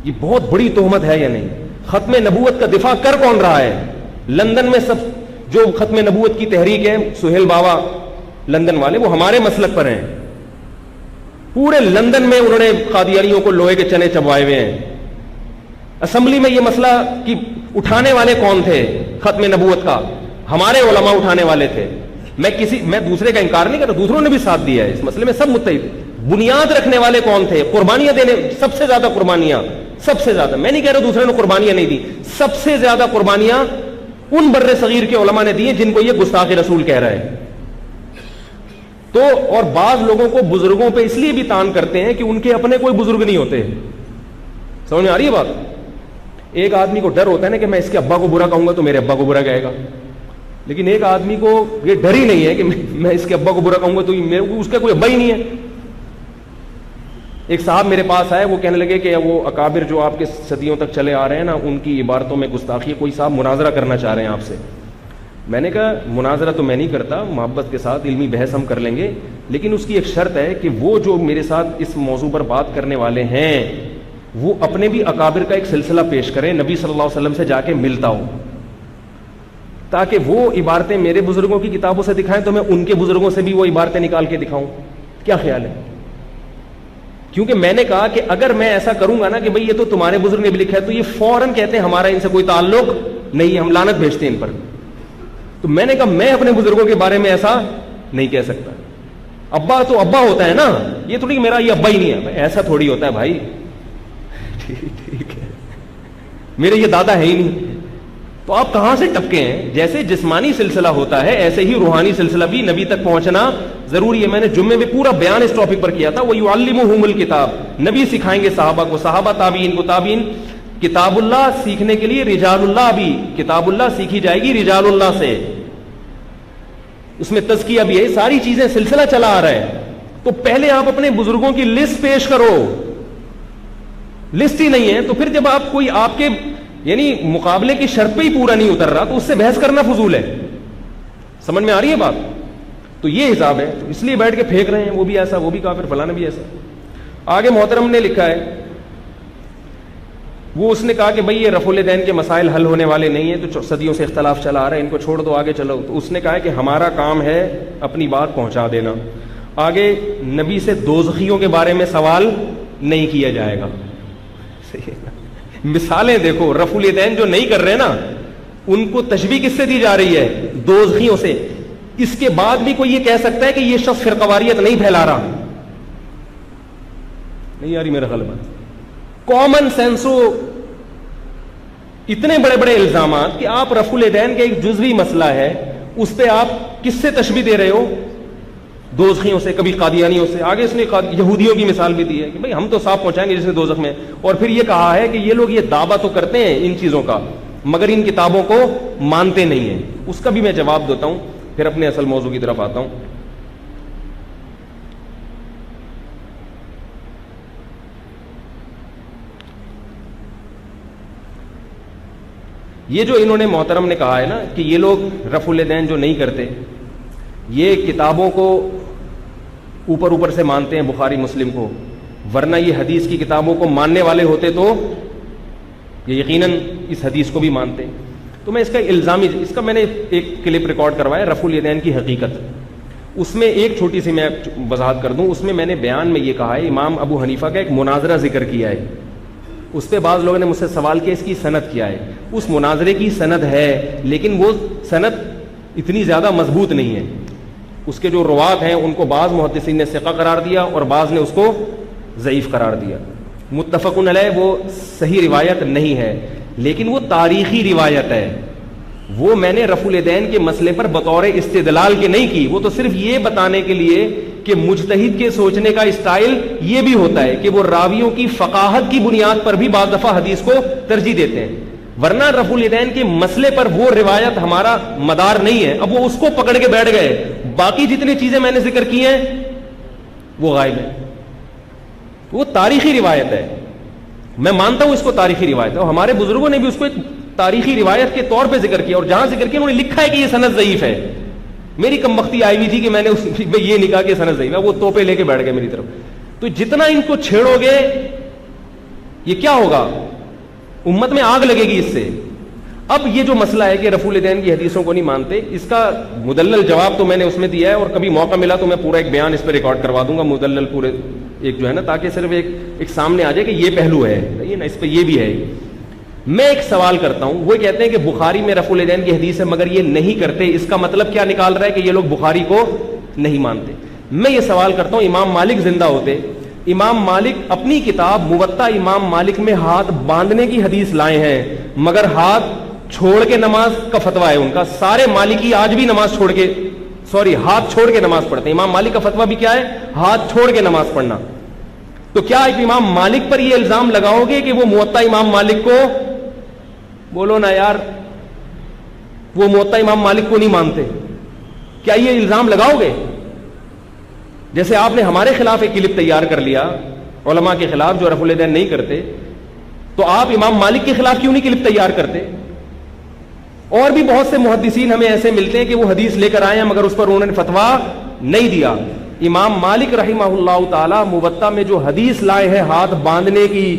Speaker 1: یہ بہت بڑی تہمت ہے یا نہیں؟ ختم نبوت کا دفاع کر کون رہا ہے؟ لندن میں سب جو ختم نبوت کی تحریک ہے, سہیل بابا لندن والے, وہ ہمارے مسلک پر ہیں. پورے لندن میں انہوں نے قادیانیوں کو لوہے کے چنے چبوائے ہوئے ہیں. اسمبلی میں یہ مسئلہ کہ اٹھانے والے کون تھے ختم نبوت کا, ہمارے علماء اٹھانے والے تھے. میں دوسرے کا انکار نہیں کر رہا, دوسروں نے بھی ساتھ دیا ہے اس مسئلے میں, سب متحد. بنیاد رکھنے والے کون تھے, قربانیاں دینے, سب سے زیادہ قربانیاں, سب سے زیادہ, میں نہیں کہہ رہا دوسرے نے قربانیاں نہیں دی, سب سے زیادہ قربانیاں ان بر صغیر کے علماء نے دی ہیں جن کو یہ گستاخ رسول کہہ رہا ہے. تو اور بعض لوگوں کو بزرگوں پہ اس لیے بھی تان کرتے ہیں کہ ان کے اپنے کوئی بزرگ نہیں ہوتے. سمجھ میں آ رہی ہے بات؟ ایک آدمی کو ڈر ہوتا ہے نا کہ میں اس کے ابا کو برا کہوں گا تو میرے ابا کو برا کہے گا, لیکن ایک آدمی کو یہ ڈر ہی نہیں ہے کہ میں اس کے ابا کو برا کہوں گا تو اس کا کوئی ابا ہی نہیں ہے. ایک صاحب میرے پاس آئے, وہ کہنے لگے کہ وہ اکابر جو آپ کے صدیوں تک چلے آ رہے ہیں نا, ان کی عبارتوں میں گستاخی, کوئی صاحب مناظرہ کرنا چاہ رہے ہیں آپ سے. میں نے کہا مناظرہ تو میں نہیں کرتا, محبت کے ساتھ علمی بحث ہم کر لیں گے, لیکن اس کی ایک شرط ہے کہ وہ جو میرے ساتھ اس موضوع پر بات کرنے والے ہیں وہ اپنے بھی اکابر کا ایک سلسلہ پیش کریں, نبی صلی اللہ علیہ وسلم سے جا کے ملتا ہو, تاکہ وہ عبارتیں میرے بزرگوں کی کتابوں سے دکھائیں تو میں ان کے بزرگوں سے بھی وہ عبارتیں نکال کے دکھاؤں. کیا خیال ہے؟ کیونکہ میں نے کہا کہ اگر میں ایسا کروں گا نا کہ بھئی یہ تو تمہارے بزرگ نے بھی لکھا ہے, تو یہ فوراً کہتے ہیں ہمارا ان سے کوئی تعلق نہیں, ہم لعنت بھیجتے ہیں ان پر. تو میں نے کہا میں اپنے بزرگوں کے بارے میں ایسا نہیں کہہ سکتا. ابا تو ابا ہوتا ہے نا, یہ تھوڑی کہ میرا یہ ابا ہی نہیں ہے, ایسا تھوڑی ہوتا ہے بھائی. ٹھیک ہے, میرے یہ دادا ہے ہی نہیں. تو آپ کہاں سے ٹپکے ہیں؟ جیسے جسمانی سلسلہ ہوتا ہے ایسے ہی روحانی سلسلہ بھی نبی تک پہنچنا ضروری ہے. میں نے جمعے میں پورا بیان اس ٹاپک پر کیا تھا. وَيُعَلِّمُهُمُ الْكِتَابَ, نبی سکھائیں گے صحابہ کو, صحابہ تابعین کو, تابعین کتاب اللہ سیکھنے کے لیے رجال اللہ بھی, کتاب اللہ سیکھی جائے گی رجال اللہ سے, اس میں تزکیہ بھی ہے, ساری چیزیں سلسلہ چلا آ رہا ہے. تو پہلے آپ اپنے بزرگوں کی لسٹ پیش کرو, لسٹ ہی نہیں ہے تو پھر جب آپ کوئی آپ کے یعنی مقابلے کی شرط پہ ہی پورا نہیں اتر رہا تو اس سے بحث کرنا فضول ہے. سمجھ میں آ رہی ہے بات؟ تو یہ حساب ہے, اس لیے بیٹھ کے پھینک رہے ہیں وہ بھی ایسا, وہ بھی کافر, فلانا بھی ایسا. آگے محترم نے لکھا ہے, وہ اس نے کہا کہ بھئی یہ رفع الیدین کے مسائل حل ہونے والے نہیں ہیں, تو صدیوں سے اختلاف چلا آ رہا ہے, ان کو چھوڑ دو, آگے چلو. تو اس نے کہا کہ ہمارا کام ہے اپنی بات پہنچا دینا, آگے نبی سے دوزخیوں کے بارے میں سوال نہیں کیا جائے گا. مثالیں دیکھو, رفع الیدین جو نہیں کر رہے نا ان کو تشبیہ کس سے دی جا رہی ہے؟ دوزخیوں سے. اس کے بعد بھی کوئی یہ کہہ سکتا ہے کہ یہ شخص فرقواریت نہیں پھیلا رہا؟ نہیں آ رہی میرا غلط بات؟ کامن سینسو اتنے بڑے بڑے الزامات کہ آپ رفع الیدین کا ایک جزوی مسئلہ ہے اس پہ آپ کس سے تشبیہ دے رہے ہو؟ دوزخیوں سے, کبھی قادیانیوں سے. آگے اس نے یہودیوں کی مثال بھی دی ہے کہ بھئی ہم تو صاف پہنچائیں گے جس نے دوزخ میں, اور پھر یہ کہا ہے کہ یہ لوگ یہ دعویٰ تو کرتے ہیں ان چیزوں کا مگر ان کتابوں کو مانتے نہیں ہیں. اس کا بھی میں جواب دیتا ہوں, پھر اپنے اصل موضوع کی طرف آتا ہوں. یہ جو انہوں نے محترم نے کہا ہے نا کہ یہ لوگ رفع الیدین جو نہیں کرتے یہ کتابوں کو اوپر اوپر سے مانتے ہیں, بخاری مسلم کو, ورنہ یہ حدیث کی کتابوں کو ماننے والے ہوتے تو یہ یقیناً اس حدیث کو بھی مانتے. تو میں اس کا الزامی, اس کا میں نے ایک کلپ ریکارڈ کروایا, رفع الیدین کی حقیقت. اس میں ایک چھوٹی سی میں وضاحت کر دوں. اس میں نے بیان میں یہ کہا ہے, امام ابو حنیفہ کا ایک مناظرہ ذکر کیا ہے, اس پہ بعض لوگوں نے مجھ سے سوال کیا اس کی سند کیا ہے. اس مناظرے کی سند ہے لیکن وہ سند اتنی زیادہ مضبوط نہیں ہے. اس کے جو روات ہیں ان کو بعض محدثین نے ثقہ قرار دیا اور بعض نے اس کو ضعیف قرار دیا. متفقن علیہ وہ صحیح روایت نہیں ہے لیکن وہ تاریخی روایت ہے. وہ میں نے رفع الیدین کے مسئلے پر بطور استدلال کے نہیں کی, وہ تو صرف یہ بتانے کے لیے کہ مجتہد کے سوچنے کا اسٹائل یہ بھی ہوتا ہے کہ وہ راویوں کی فقاہت کی بنیاد پر بھی بعض دفعہ حدیث کو ترجیح دیتے ہیں, ورنہ رفع الیدین کے مسئلے پر وہ روایت ہمارا مدار نہیں ہے. اب وہ اس کو پکڑ کے بیٹھ گئے, باقی جتنی چیزیں میں نے ذکر کی ہیں وہ غائب ہیں. وہ تاریخی روایت ہے, میں مانتا ہوں اس کو تاریخی روایت ہے, اور ہمارے بزرگوں نے بھی اس کو ایک تاریخی روایت کے طور پہ ذکر کیا, اور جہاں ذکر کیا انہوں نے لکھا ہے کہ یہ سند ضعیف ہے. میری کم بختی آئی ہوئی تھی کہ میں نے یہ نہیں کہا کہ سند ضعیف ہے, وہ توپے لے کے بیٹھ گئے میری طرف. تو جتنا ان کو چھیڑو گے یہ کیا ہوگا, امت میں آگ لگے گی اس سے. اب یہ جو مسئلہ ہے کہ رفع الیدین کی حدیثوں کو نہیں مانتے, اس کا مدلل جواب تو میں نے اس میں دیا ہے, اور کبھی موقع ملا تو میں پورا ایک بیان اس پہ ریکارڈ کروا دوں گا مدلل پورے ایک جو ہے نا, تاکہ صرف ایک سامنے آ جائے کہ یہ پہلو ہے یہ نا, اس پہ یہ بھی ہے. میں ایک سوال کرتا ہوں, وہ کہتے ہیں کہ بخاری میں رفع الیدین کی حدیث ہے مگر یہ نہیں کرتے, اس کا مطلب کیا نکال رہا ہے کہ یہ لوگ بخاری کو نہیں مانتے. میں یہ سوال کرتا ہوں, امام مالک زندہ ہوتے, امام مالک اپنی کتاب موطا امام مالک میں ہاتھ باندھنے کی حدیث لائے ہیں مگر ہاتھ چھوڑ کے نماز کا فتویٰ ہے ان کا. سارے مالکی آج بھی نماز چھوڑ کے ہاتھ چھوڑ کے نماز پڑھتے ہیں. امام مالک کا فتویٰ بھی کیا ہے, ہاتھ چھوڑ کے نماز پڑھنا. تو کیا ایک امام مالک پر یہ الزام لگاؤ گے کہ وہ موطا امام مالک کو, بولو نا یار, وہ موطا امام مالک کو نہیں مانتے, کیا یہ الزام لگاؤ گے؟ جیسے آپ نے ہمارے خلاف ایک کلپ تیار کر لیا علماء کے خلاف جو رفع الیدین نہیں کرتے، تو آپ امام مالک کے خلاف کیوں نہیں کلپ تیار کرتے؟ اور بھی بہت سے محدثین ہمیں ایسے ملتے ہیں کہ وہ حدیث لے کر آئے ہیں مگر اس پر انہوں نے فتویٰ نہیں دیا. امام مالک رحمہ اللہ تعالی موطا میں جو حدیث لائے ہیں ہاتھ باندھنے کی،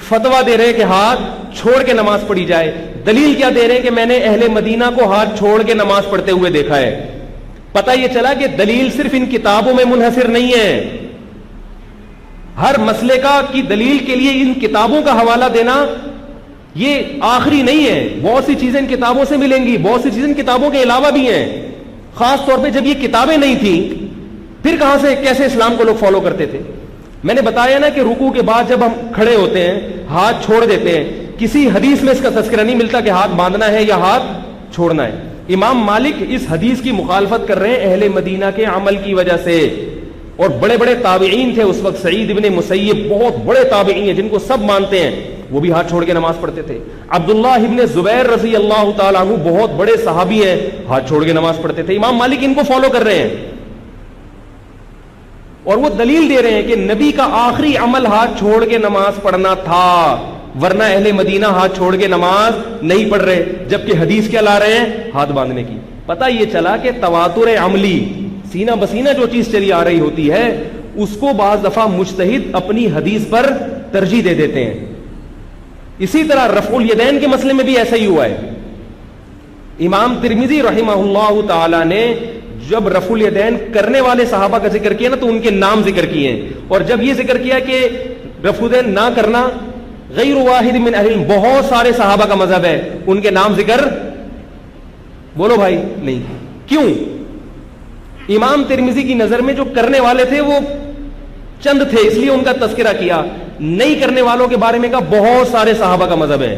Speaker 1: فتویٰ دے رہے ہیں کہ ہاتھ چھوڑ کے نماز پڑھی جائے. دلیل کیا دے رہے ہیں کہ میں نے اہل مدینہ کو ہاتھ چھوڑ کے نماز پڑھتے ہوئے دیکھا ہے. پتہ یہ چلا کہ دلیل صرف ان کتابوں میں منحصر نہیں ہے. ہر مسئلے کی دلیل کے لیے ان کتابوں کا حوالہ دینا یہ آخری نہیں ہے. بہت سی چیزیں ان کتابوں سے ملیں گی، بہت سی چیزیں ان کتابوں کے علاوہ بھی ہیں. خاص طور پہ جب یہ کتابیں نہیں تھیں پھر کہاں سے کیسے اسلام کو لوگ فالو کرتے تھے؟ میں نے بتایا نا کہ رکوع کے بعد جب ہم کھڑے ہوتے ہیں ہاتھ چھوڑ دیتے ہیں، کسی حدیث میں اس کا تذکرہ نہیں ملتا کہ ہاتھ باندھنا ہے یا ہاتھ چھوڑنا ہے. امام مالک اس حدیث کی مخالفت کر رہے ہیں اہل مدینہ کے عمل کی وجہ سے. اور بڑے بڑے تابعین تھے اس وقت، سعید ابن مسیب بہت بڑے تابعین ہیں جن کو سب مانتے ہیں، وہ بھی ہاتھ چھوڑ کے نماز پڑھتے تھے. عبداللہ ابن زبیر رضی اللہ تعالیٰ عنہ بہت بڑے صحابی ہیں، ہاتھ چھوڑ کے نماز پڑھتے تھے. امام مالک ان کو فالو کر رہے ہیں اور وہ دلیل دے رہے ہیں کہ نبی کا آخری عمل ہاتھ چھوڑ کے نماز پڑھنا تھا، ورنہ اہل مدینہ ہاتھ چھوڑ کے نماز نہیں پڑھ رہے. جبکہ حدیث کیا لا رہے ہیں؟ ہاتھ باندھنے کی. پتہ یہ چلا کہ تواتر عملی، سینہ بسینہ جو چیز چلی آ رہی ہوتی ہے اس کو بعض دفعہ مجتہد اپنی حدیث پر ترجیح دے دیتے ہیں. اسی طرح رفع الیدین کے مسئلے میں بھی ایسا ہی ہوا ہے. امام ترمذی رحمہ اللہ تعالی نے جب رفع الیدین کرنے والے صحابہ کا ذکر کیا نا تو ان کے نام ذکر کیے ہیں، اور جب یہ ذکر کیا کہ رفع الیدین نہ کرنا غیر واحد من اہل، بہت سارے صحابہ کا مذہب ہے، ان کے نام ذکر بولو بھائی نہیں. کیوں؟ امام ترمذی کی نظر میں جو کرنے والے تھے وہ چند تھے، اس لیے ان کا تذکرہ کیا. نہیں کرنے والوں کے بارے میں کہا بہت سارے صحابہ کا مذہب ہے.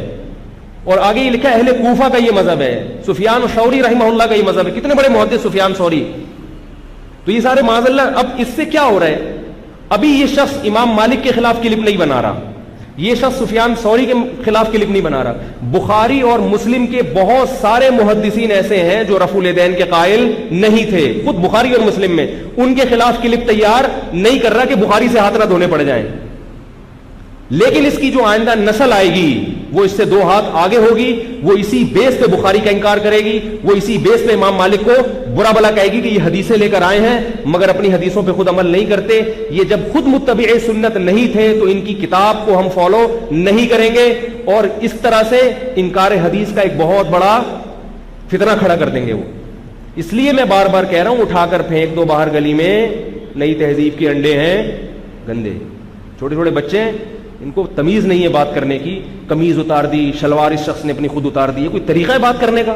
Speaker 1: اور آگے یہ لکھا اہل کوفہ کا یہ مذہب ہے، سفیان ثوری رحمہ اللہ کا یہ مذہب ہے. کتنے بڑے محدث سفیان ثوری. تو یہ سارے معاذ اللہ. اب اس سے کیا ہو رہا ہے؟ ابھی یہ شخص امام مالک کے خلاف کلپ نہیں بنا رہا، یہ شخص سفیان ثوری کے خلاف کلپ نہیں بنا رہا. بخاری اور مسلم کے بہت سارے محدثین ایسے ہیں جو رفع الیدین کے قائل نہیں تھے، خود بخاری اور مسلم میں، ان کے خلاف کلپ تیار نہیں کر رہا کہ بخاری سے ہاتھ نہ دھونے پڑ جائیں. لیکن اس کی جو آئندہ نسل آئے گی وہ اس سے دو ہاتھ آگے ہوگی، وہ اسی بیس پہ بخاری کا انکار کرے گی، وہ اسی بیس پہ امام مالک کو برا بلا کہے گی کہ یہ حدیثیں لے کر آئے ہیں مگر اپنی حدیثوں پہ خود عمل نہیں کرتے. یہ جب خود متبع سنت نہیں تھے تو ان کی کتاب کو ہم فالو نہیں کریں گے، اور اس طرح سے انکار حدیث کا ایک بہت بڑا فتنہ کھڑا کر دیں گے وہ. اس لیے میں بار بار کہہ رہا ہوں اٹھا کر پھینک دو باہر گلی میں، نئی تہذیب کے انڈے ہیں گندے. چھوٹے چھوٹے بچے ہیں، ان کو تمیز نہیں ہے بات کرنے کی. قمیض اتار دی، شلوار اس شخص نے اپنی خود اتار دی، یہ کوئی طریقہ ہے بات کرنے کا؟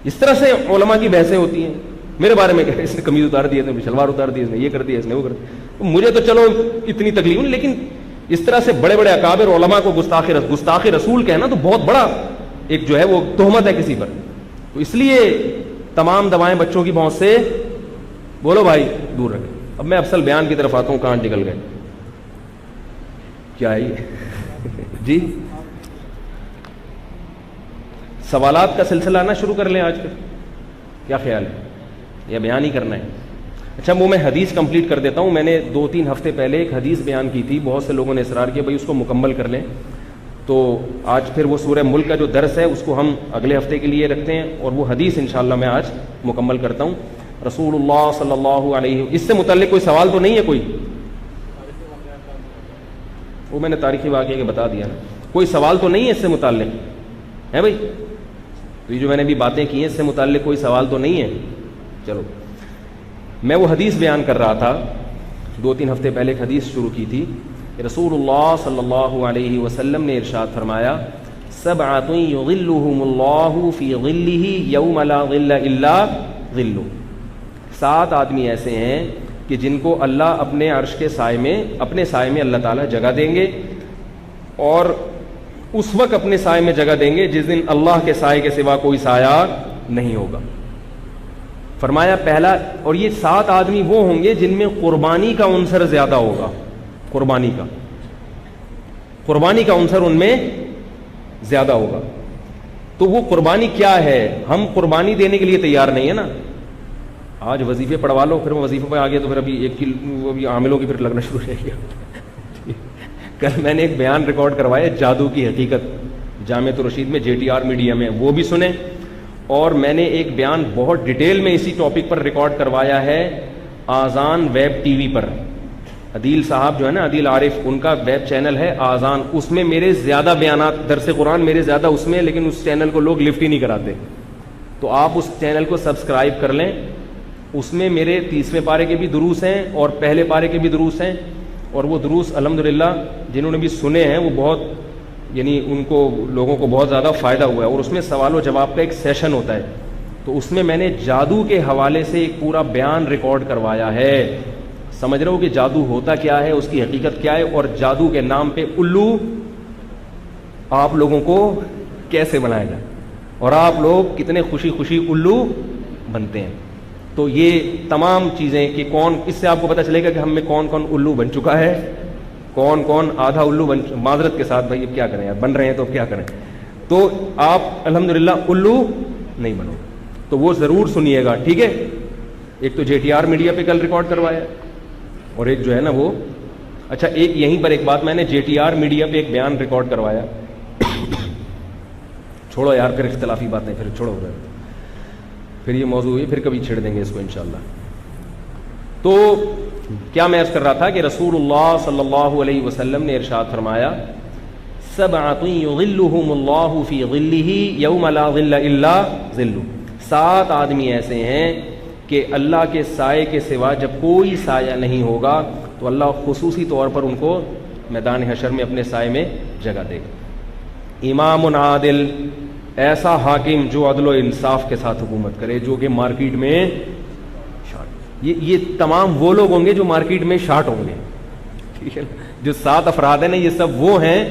Speaker 1: اس طرح سے علماء کی بحثیں ہوتی ہیں. میرے بارے میں کہ اس نے قمیض اتار دی، اس نے شلوار اتار دی، اس نے یہ کر دیا، اس نے وہ کر دیا. مجھے تو چلو اتنی تکلیف نہیں، لیکن اس طرح سے بڑے بڑے اکابر علماء کو گستاخ رسول کہنا تو بہت بڑا ایک جو ہے وہ تہمت ہے کسی پر. تو اس لیے تمام دوائیں بچوں کی پہنچ سے بولو بھائی دور رکھیں. اب میں افصل بیان کی طرف آتا ہوں. کہاں نکل گئے؟ کیا ہے جی؟ سوالات کا سلسلہ نہ شروع کر لیں آج کل؟ کیا خیال ہے؟ یا بیان ہی کرنا ہے؟ اچھا وہ میں حدیث کمپلیٹ کر دیتا ہوں. میں نے 2-3 ہفتے پہلے ایک حدیث بیان کی تھی، بہت سے لوگوں نے اصرار کیا بھائی اس کو مکمل کر لیں. تو آج پھر وہ سورہ ملک کا جو درس ہے اس کو ہم اگلے ہفتے کے لیے رکھتے ہیں، اور وہ حدیث انشاءاللہ میں آج مکمل کرتا ہوں. رسول اللہ صلی اللہ علیہ، اس سے متعلق کوئی سوال تو نہیں ہے کوئی؟ وہ میں نے تاریخی واقعے کے بتا دیا نا. کوئی سوال تو نہیں ہے اس سے متعلق ہے بھائی؟ تو یہ جو میں نے بھی باتیں کی ہیں اس سے متعلق کوئی سوال تو نہیں ہے؟ چلو میں وہ حدیث بیان کر رہا تھا 2-3 ہفتے پہلے. ایک حدیث شروع کی تھی کہ رسول اللہ صلی اللہ علیہ وسلم نے ارشاد فرمایا سبعۃ یظلھم اللہ فی ظلہ یوم لا ظل الا ظلہ. 7 آدمی ایسے ہیں کہ جن کو اللہ اپنے عرش کے سائے میں، اپنے سائے میں اللہ تعالیٰ جگہ دیں گے، اور اس وقت اپنے سائے میں جگہ دیں گے جس دن اللہ کے سائے کے سوا کوئی سایہ نہیں ہوگا. فرمایا پہلا، اور یہ 7 آدمی وہ ہوں گے جن میں قربانی کا عنصر زیادہ ہوگا. قربانی کا عنصر ان میں زیادہ ہوگا. تو وہ قربانی کیا ہے؟ ہم قربانی دینے کے لیے تیار نہیں ہے نا. آج وظیفے پڑھوا لو، پھر وہ وظیفے پہ آ گیا تو پھر ابھی ایک کی وہ بھی عاملوں کی پھر لگنا شروع ہو جائے گا. کل میں نے ایک بیان ریکارڈ کروایا جادو کی حقیقت جامعۃ الرشید میں JTR میڈیا میں, وہ بھی سنیں. اور میں نے ایک بیان بہت ڈیٹیل میں اسی ٹاپک پر ریکارڈ کروایا ہے آذان ویب ٹی وی پر. عدیل صاحب جو ہے نا, عدیل عارف, ان کا ویب چینل ہے آذان. اس میں میرے زیادہ بیانات, درس قرآن میرے زیادہ اس میں, لیکن اس چینل کو لوگ لفٹ ہی نہیں کراتے. تو آپ اس چینل کو سبسکرائب کر لیں. اس میں میرے 30ویں پارے کے بھی دروس ہیں اور پہلے پارے کے بھی دروس ہیں. اور وہ دروس الحمدللہ جنہوں نے بھی سنے ہیں وہ بہت, یعنی ان کو لوگوں کو بہت زیادہ فائدہ ہوا ہے. اور اس میں سوال و جواب کا ایک سیشن ہوتا ہے. تو اس میں نے جادو کے حوالے سے ایک پورا بیان ریکارڈ کروایا ہے. سمجھ رہے ہو کہ جادو ہوتا کیا ہے, اس کی حقیقت کیا ہے, اور جادو کے نام پہ الو آپ لوگوں کو کیسے بنایا جائے, اور آپ لوگ کتنے خوشی خوشی الو بنتے ہیں. تو یہ تمام چیزیں کہ کون, اس سے آپ کو پتہ چلے گا کہ ہم میں کون کون الو بن چکا ہے, کون کون آدھا الو بن, معذرت کے ساتھ بھائی اب کیا کریں یار, بن رہے ہیں تو کیا کریں. تو آپ الحمدللہ الو نہیں بنو. تو وہ ضرور سنیے گا, ٹھیک ہے. ایک تو JTR میڈیا پہ کل ریکارڈ کروایا, اور ایک جو ہے نا وہ, اچھا ایک یہیں پر ایک بات, میں نے JTR میڈیا پہ ایک بیان ریکارڈ کروایا. چھوڑو یار پھر اختلافی باتیں, پھر چھوڑو پھر یہ موضوع ہے, پھر کبھی چھیڑ دیں گے اس کو انشاءاللہ. تو کیا میں عرض کر رہا تھا کہ رسول اللہ صلی اللہ علیہ وسلم نے ارشاد فرمایا, سبعۃ یظلھم اللہ فی ظلہ یوم لا ظل الا ظلہ. 7 آدمی ایسے ہیں کہ اللہ کے سائے کے سوا جب کوئی سایہ نہیں ہوگا تو اللہ خصوصی طور پر ان کو میدان حشر میں اپنے سائے میں جگہ دے گا. امام عادل, ایسا حاکم جو عدل و انصاف کے ساتھ حکومت کرے, جو کہ مارکیٹ میں شارٹ, یہ تمام وہ لوگ ہوں گے جو مارکیٹ میں شارٹ ہوں گے, ٹھیک ہے. جو 7 افراد ہیں نا, یہ سب وہ ہیں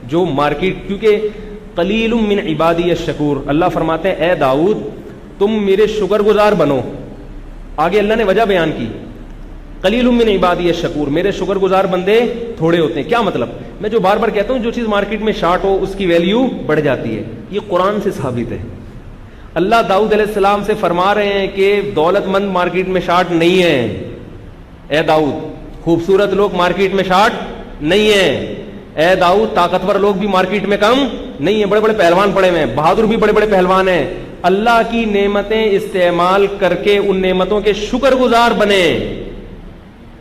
Speaker 1: جو مارکیٹ, کیونکہ قلیل من عبادی الشکور, اللہ فرماتے ہیں اے داؤد تم میرے شکر گزار بنو. آگے اللہ نے وجہ بیان کی, قلیل من عبادی الشکور, میرے شکر گزار بندے تھوڑے ہوتے ہیں. کیا مطلب, میں جو بار بار کہتا ہوں جو چیز مارکیٹ میں شارٹ ہو اس کی ویلیو بڑھ جاتی ہے. یہ قرآن سے ثابت ہے. اللہ داؤد علیہ السلام سے فرما رہے ہیں کہ دولت مند مارکیٹ میں شارٹ نہیں ہے. اے داؤد, خوبصورت لوگ مارکیٹ میں شارٹ نہیں ہیں. اے داؤد, طاقتور لوگ بھی مارکیٹ میں کم نہیں ہیں, بڑے بڑے پہلوان پڑے ہوئے ہیں, بہادر بھی بڑے بڑے پہلوان ہیں. اللہ کی نعمتیں استعمال کر کے ان نعمتوں کے شکر گزار بنے,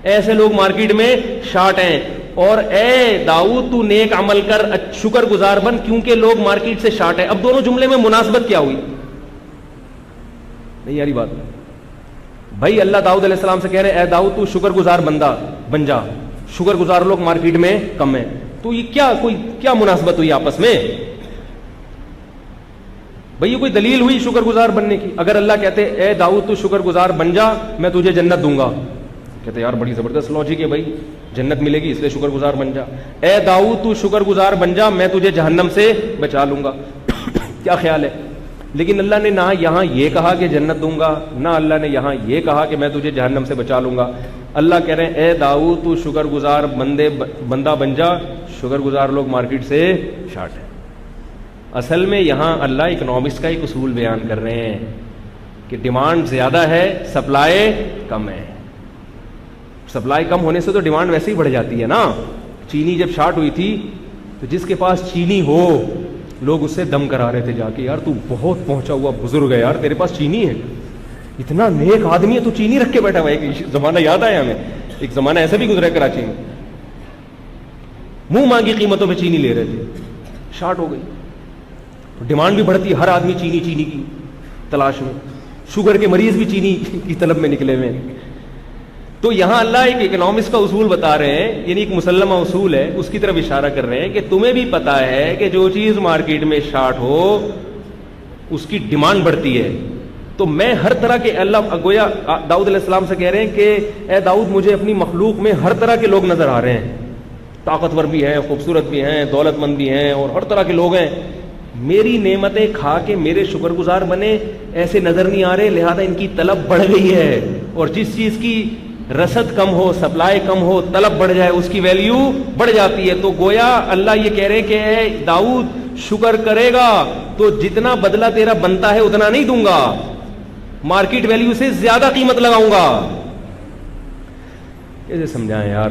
Speaker 1: ایسے لوگ مارکیٹ میں شارٹ ہیں. اور اے داؤد تو نیک عمل کر, شکر گزار بن, کیونکہ لوگ مارکیٹ سے شارٹ ہیں. اب دونوں جملے میں مناسبت کیا ہوئی, نہیں یاری بات بھائی. اللہ داؤد علیہ السلام سے کہہ رہے اے داؤد تو شکر گزار بندہ بن جا, شکر گزار لوگ مارکیٹ میں کم ہیں. تو یہ کیا مناسبت ہوئی آپس میں بھئی, یہ کوئی دلیل ہوئی شکر گزار بننے کی؟ اگر اللہ کہتے اے داؤد تو شکر گزار بن جا میں تجھے جنت دوں گا, کہتے یار بڑی زبردست لاجک ہے بھائی, جنت ملے گی اس لیے شکر گزار بن جا. اے داؤد تو شکر گزار بن جا میں تجھے جہنم سے بچا لوں گا. کیا خیال ہے؟ لیکن اللہ نے نہ یہاں یہ کہا کہ جنت دوں گا, نہ اللہ نے یہاں یہ کہا کہ میں تجھے جہنم سے بچا لوں گا. اللہ کہہ رہے ہیں اے داؤد تو شکر گزار بندہ بن جا, شکر گزار لوگ مارکیٹ سے شارٹ ہیں. اصل میں یہاں اللہ اکنامکس کا ایک اصول بیان کر رہے ہیں کہ ڈیمانڈ زیادہ ہے, سپلائی کم ہے. سپلائی کم ہونے سے تو ڈیمانڈ ویسے ہی بڑھ جاتی ہے نا. چینی جب شارٹ ہوئی تھی تو جس کے پاس چینی ہو لوگ اس سے دم کرا رہے تھے جا کے, یار تو بہت پہنچا ہوا بزرگ ہے یار, تیرے پاس چینی ہے, اتنا نیک آدمی ہے, تو چینی رکھ کے بیٹھا ہوا ہے. ایک زمانہ یاد آیا ہمیں, ایک زمانہ ایسا بھی گزرا کراچی میں, منہ مانگی قیمتوں پہ چینی لے رہے تھے, شارٹ ہو گئی. ڈیمانڈ بھی بڑھتی ہے, ہر آدمی چینی کی تلاش میں, شوگر کے مریض بھی چینی کی طلب میں نکلے ہوئے ہیں. تو یہاں اللہ ایک اکنامکس کا اصول بتا رہے ہیں, یعنی ایک مسلمہ اصول ہے, اس کی طرف اشارہ کر رہے ہیں کہ تمہیں بھی پتا ہے کہ جو چیز مارکیٹ میں شارٹ ہو اس کی ڈیمانڈ بڑھتی ہے. تو میں ہر طرح کے, اللہ گویا داؤد علیہ السلام سے کہہ رہے ہیں کہ اے داؤد مجھے اپنی مخلوق میں ہر طرح کے لوگ نظر آ رہے ہیں, طاقتور بھی ہیں, خوبصورت بھی ہیں, دولت مند بھی ہیں, اور ہر طرح کے لوگ ہیں. میری نعمتیں کھا کے میرے شکر گزار بنے ایسے نظر نہیں آ رہے, لہذا ان کی طلب بڑھ گئی ہے. اور جس چیز کی رسد کم ہو, سپلائی کم ہو, طلب بڑھ جائے, اس کی ویلیو بڑھ جاتی ہے. تو گویا اللہ یہ کہہ رہے کہ اے داؤد شکر کرے گا تو جتنا بدلہ تیرا بنتا ہے اتنا نہیں دوں گا, مارکیٹ ویلیو سے زیادہ قیمت لگاؤں گا. کیسے سمجھائیں یار,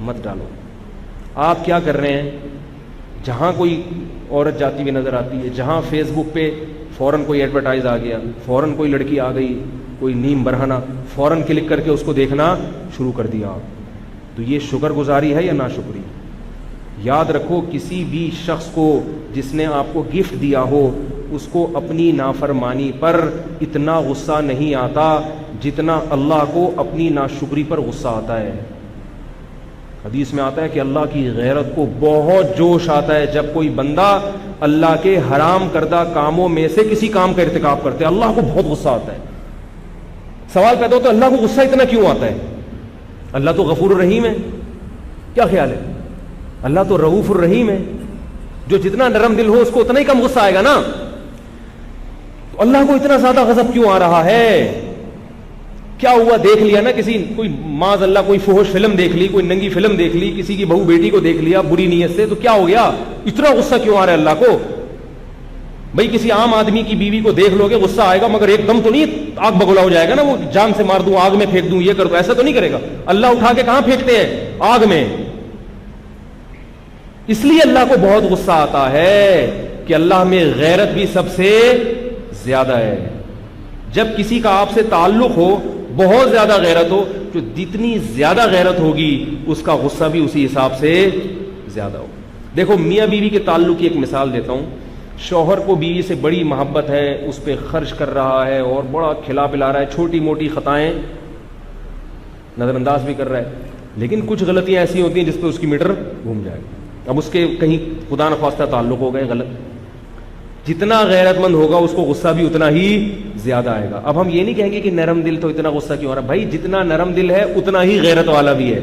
Speaker 1: مت ڈالو. آپ کیا کر رہے ہیں؟ جہاں کوئی عورت جاتی ہوئی نظر آتی ہے, جہاں فیس بک پہ فوراً کوئی ایڈورٹائز آ گیا, فوراً کوئی لڑکی آ گئی, کوئی نیم برہنہ, فوراً کلک کر کے اس کو دیکھنا شروع کر دیا آپ. تو یہ شکر گزاری ہے یا ناشکری؟ یاد رکھو, کسی بھی شخص کو جس نے آپ کو گفٹ دیا ہو, اس کو اپنی نافرمانی پر اتنا غصہ نہیں آتا جتنا اللہ کو اپنی ناشکری پر غصہ آتا ہے. حدیث میں آتا ہے کہ اللہ کی غیرت کو بہت جوش آتا ہے جب کوئی بندہ اللہ کے حرام کردہ کاموں میں سے کسی کام کا ارتکاب کرتے ہیں. اللہ کو بہت غصہ آتا ہے. سوال پیدا ہوتا ہے اللہ کو غصہ اتنا کیوں آتا ہے؟ اللہ تو غفور الرحیم ہے. کیا خیال ہے؟ اللہ تو رؤوف الرحیم ہے. جو جتنا نرم دل ہو اس کو اتنا ہی کم غصہ آئے گا نا. تو اللہ کو اتنا زیادہ غضب کیوں آ رہا ہے؟ کیا ہوا؟ دیکھ لیا نا کسی, کوئی معاذ اللہ کوئی فحش فلم دیکھ لی, کوئی ننگی فلم دیکھ لی, کسی کی بہو بیٹی کو دیکھ لیا بری نیت سے, تو کیا ہو گیا؟ اتنا غصہ کیوں آ رہا ہے اللہ کو؟ بھائی کسی عام آدمی کی بیوی کو دیکھ لو گے غصہ آئے گا, مگر ایک دم تو نہیں آگ بگولا ہو جائے گا نا, وہ جان سے مار دوں, آگ میں پھینک دوں, یہ کر دوں, ایسا تو نہیں کرے گا. اللہ اٹھا کے کہاں پھینکتے ہیں؟ آگ میں. اس لیے اللہ کو بہت غصہ آتا ہے کہ اللہ میں غیرت بھی سب سے زیادہ ہے. جب کسی کا آپ سے تعلق ہو, بہت زیادہ غیرت ہو, جو جتنی زیادہ غیرت ہوگی اس کا غصہ بھی اسی حساب سے زیادہ ہو. دیکھو میاں بیوی کے تعلق کی ایک مثال دیتا ہوں. شوہر کو بیوی سے بڑی محبت ہے, اس پہ خرچ کر رہا ہے اور بڑا کھلا پلا رہا ہے, چھوٹی موٹی خطائیں نظر انداز بھی کر رہا ہے, لیکن کچھ غلطیاں ایسی ہوتی ہیں جس پہ اس کی میٹر گھوم جائے گا. اب اس کے کہیں خدا نخواستہ تعلق ہو گئے غلط, جتنا غیرت مند ہوگا اس کو غصہ بھی اتنا ہی زیادہ آئے گا. اب ہم یہ نہیں کہیں گے کہ نرم دل تو اتنا غصہ کیوں آ رہا ہے. بھائی جتنا نرم دل ہے اتنا ہی غیرت والا بھی ہے,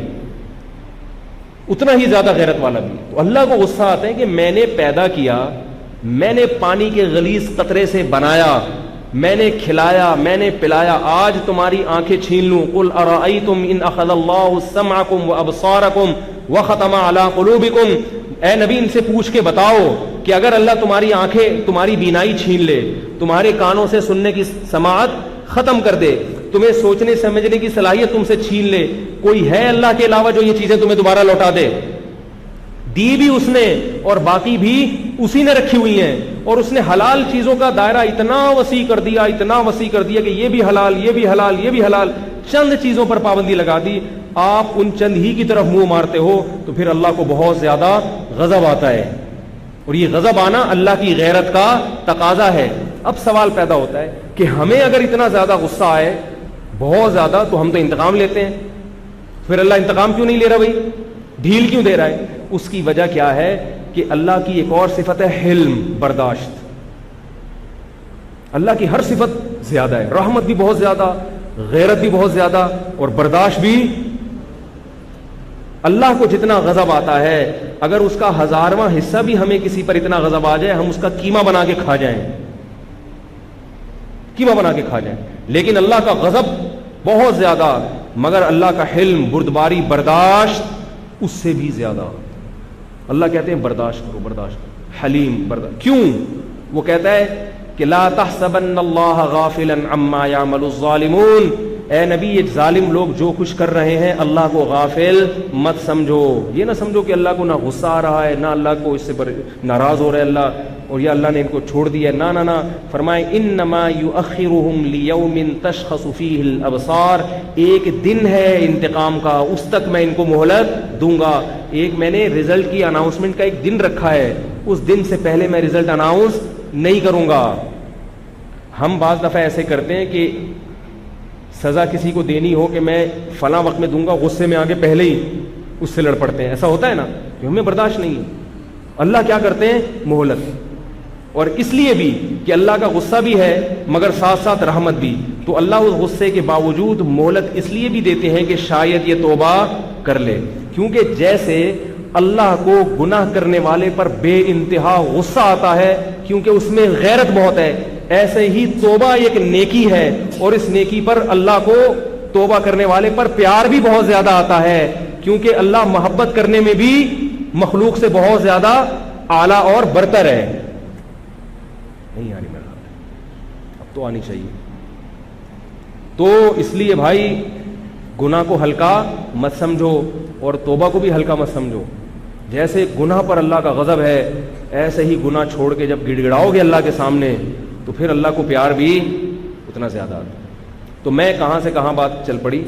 Speaker 1: اتنا ہی زیادہ غیرت والا بھی ہے. تو اللہ کو غصہ آتا ہے کہ میں نے پیدا کیا, میں نے پانی کے غلیظ قطرے سے بنایا, میں نے کھلایا, میں نے پلایا, آج تمہاری آنکھیں چھین لوں. قل ارأیتم ان اخذ اللہ سمعکم وابصارکم وختم علی قلوبکم, اے نبی ان سے پوچھ کے بتاؤ کہ اگر اللہ تمہاری آنکھیں, تمہاری بینائی چھین لے, تمہارے کانوں سے سننے کی سماعت ختم کر دے, تمہیں سوچنے سمجھنے کی صلاحیت تم سے چھین لے, کوئی ہے اللہ کے علاوہ جو یہ چیزیں تمہیں دوبارہ لوٹا دے؟ دی بھی اس نے اور باقی بھی اسی نے رکھی ہوئی ہیں, اور اس نے حلال چیزوں کا دائرہ اتنا وسیع کر دیا, اتنا وسیع کر دیا کہ یہ بھی حلال, یہ بھی حلال, یہ بھی حلال, چند چیزوں پر پابندی لگا دی. آپ ان چند ہی کی طرف منہ مارتے ہو تو پھر اللہ کو بہت زیادہ غضب آتا ہے, اور یہ غضب آنا اللہ کی غیرت کا تقاضا ہے. اب سوال پیدا ہوتا ہے کہ ہمیں اگر اتنا زیادہ غصہ آئے, بہت زیادہ, تو ہم تو انتقام لیتے ہیں, پھر اللہ انتقام کیوں نہیں لے رہا بھائی, ڈھیل کیوں دے رہا ہے؟ اس کی وجہ کیا ہے کہ اللہ کی ایک اور صفت ہے حلم, برداشت. اللہ کی ہر صفت زیادہ ہے, رحمت بھی بہت زیادہ, غیرت بھی بہت زیادہ, اور برداشت بھی. اللہ کو جتنا غضب آتا ہے, اگر اس کا 1000واں حصہ بھی ہمیں کسی پر اتنا غضب آ جائے, ہم اس کا قیمہ بنا کے کھا جائیں, قیمہ بنا کے کھا جائیں. لیکن اللہ کا غضب بہت زیادہ, مگر اللہ کا حلم, بردباری, برداشت اس سے بھی زیادہ. اللہ کہتے ہیں برداشت کرو, برداشت کرو, حلیم, برداشت. کیوں؟ وہ کہتا ہے کہ لا تحسبن اللہ غافلا عما يعمل الظالمون, اے نبی یہ ظالم لوگ جو کچھ کر رہے ہیں اللہ کو غافل مت سمجھو. یہ نہ سمجھو کہ اللہ کو نہ غصہ آ رہا ہے, نہ اللہ کو اس سے ناراض ہو رہا ہے اللہ, اور یہ اللہ نے ان کو چھوڑ دیا ہے. نہ نہ, فرمائے انما یؤخرهم لیوم تشخص فیہ الابصار, ایک دن ہے انتقام کا, اس تک میں ان کو مہلت دوں گا. ایک میں نے رزلٹ کی اناؤنسمنٹ کا ایک دن رکھا ہے, اس دن سے پہلے میں رزلٹ اناؤنس نہیں کروں گا. ہم بعض دفعہ ایسے کرتے ہیں کہ سزا کسی کو دینی ہو کہ میں فلاں وقت میں دوں گا, غصے میں آگے پہلے ہی اس سے لڑ پڑتے ہیں. ایسا ہوتا ہے نا, کہ ہمیں برداشت نہیں ہے. اللہ کیا کرتے ہیں؟ مہلت. اور اس لیے بھی کہ اللہ کا غصہ بھی ہے مگر ساتھ ساتھ رحمت بھی, تو اللہ اس غصے کے باوجود مہلت اس لیے بھی دیتے ہیں کہ شاید یہ توبہ کر لے. کیونکہ جیسے اللہ کو گناہ کرنے والے پر بے انتہا غصہ آتا ہے کیونکہ اس میں غیرت بہت ہے, ایسے ہی توبہ ایک نیکی ہے, اور اس نیکی پر اللہ کو توبہ کرنے والے پر پیار بھی بہت زیادہ آتا ہے, کیونکہ اللہ محبت کرنے میں بھی مخلوق سے بہت زیادہ اعلیٰ اور برتر ہے. نہیں آ رہی میرا, اب تو آنی چاہیے. تو اس لیے بھائی گناہ کو ہلکا مت سمجھو اور توبہ کو بھی ہلکا مت سمجھو. جیسے گناہ پر اللہ کا غضب ہے ایسے ہی گناہ چھوڑ کے جب گڑ گڑاؤ گے اللہ کے سامنے تو پھر اللہ کو پیار بھی اتنا زیادہ آتا. تو میں کہاں سے کہاں بات چل پڑی.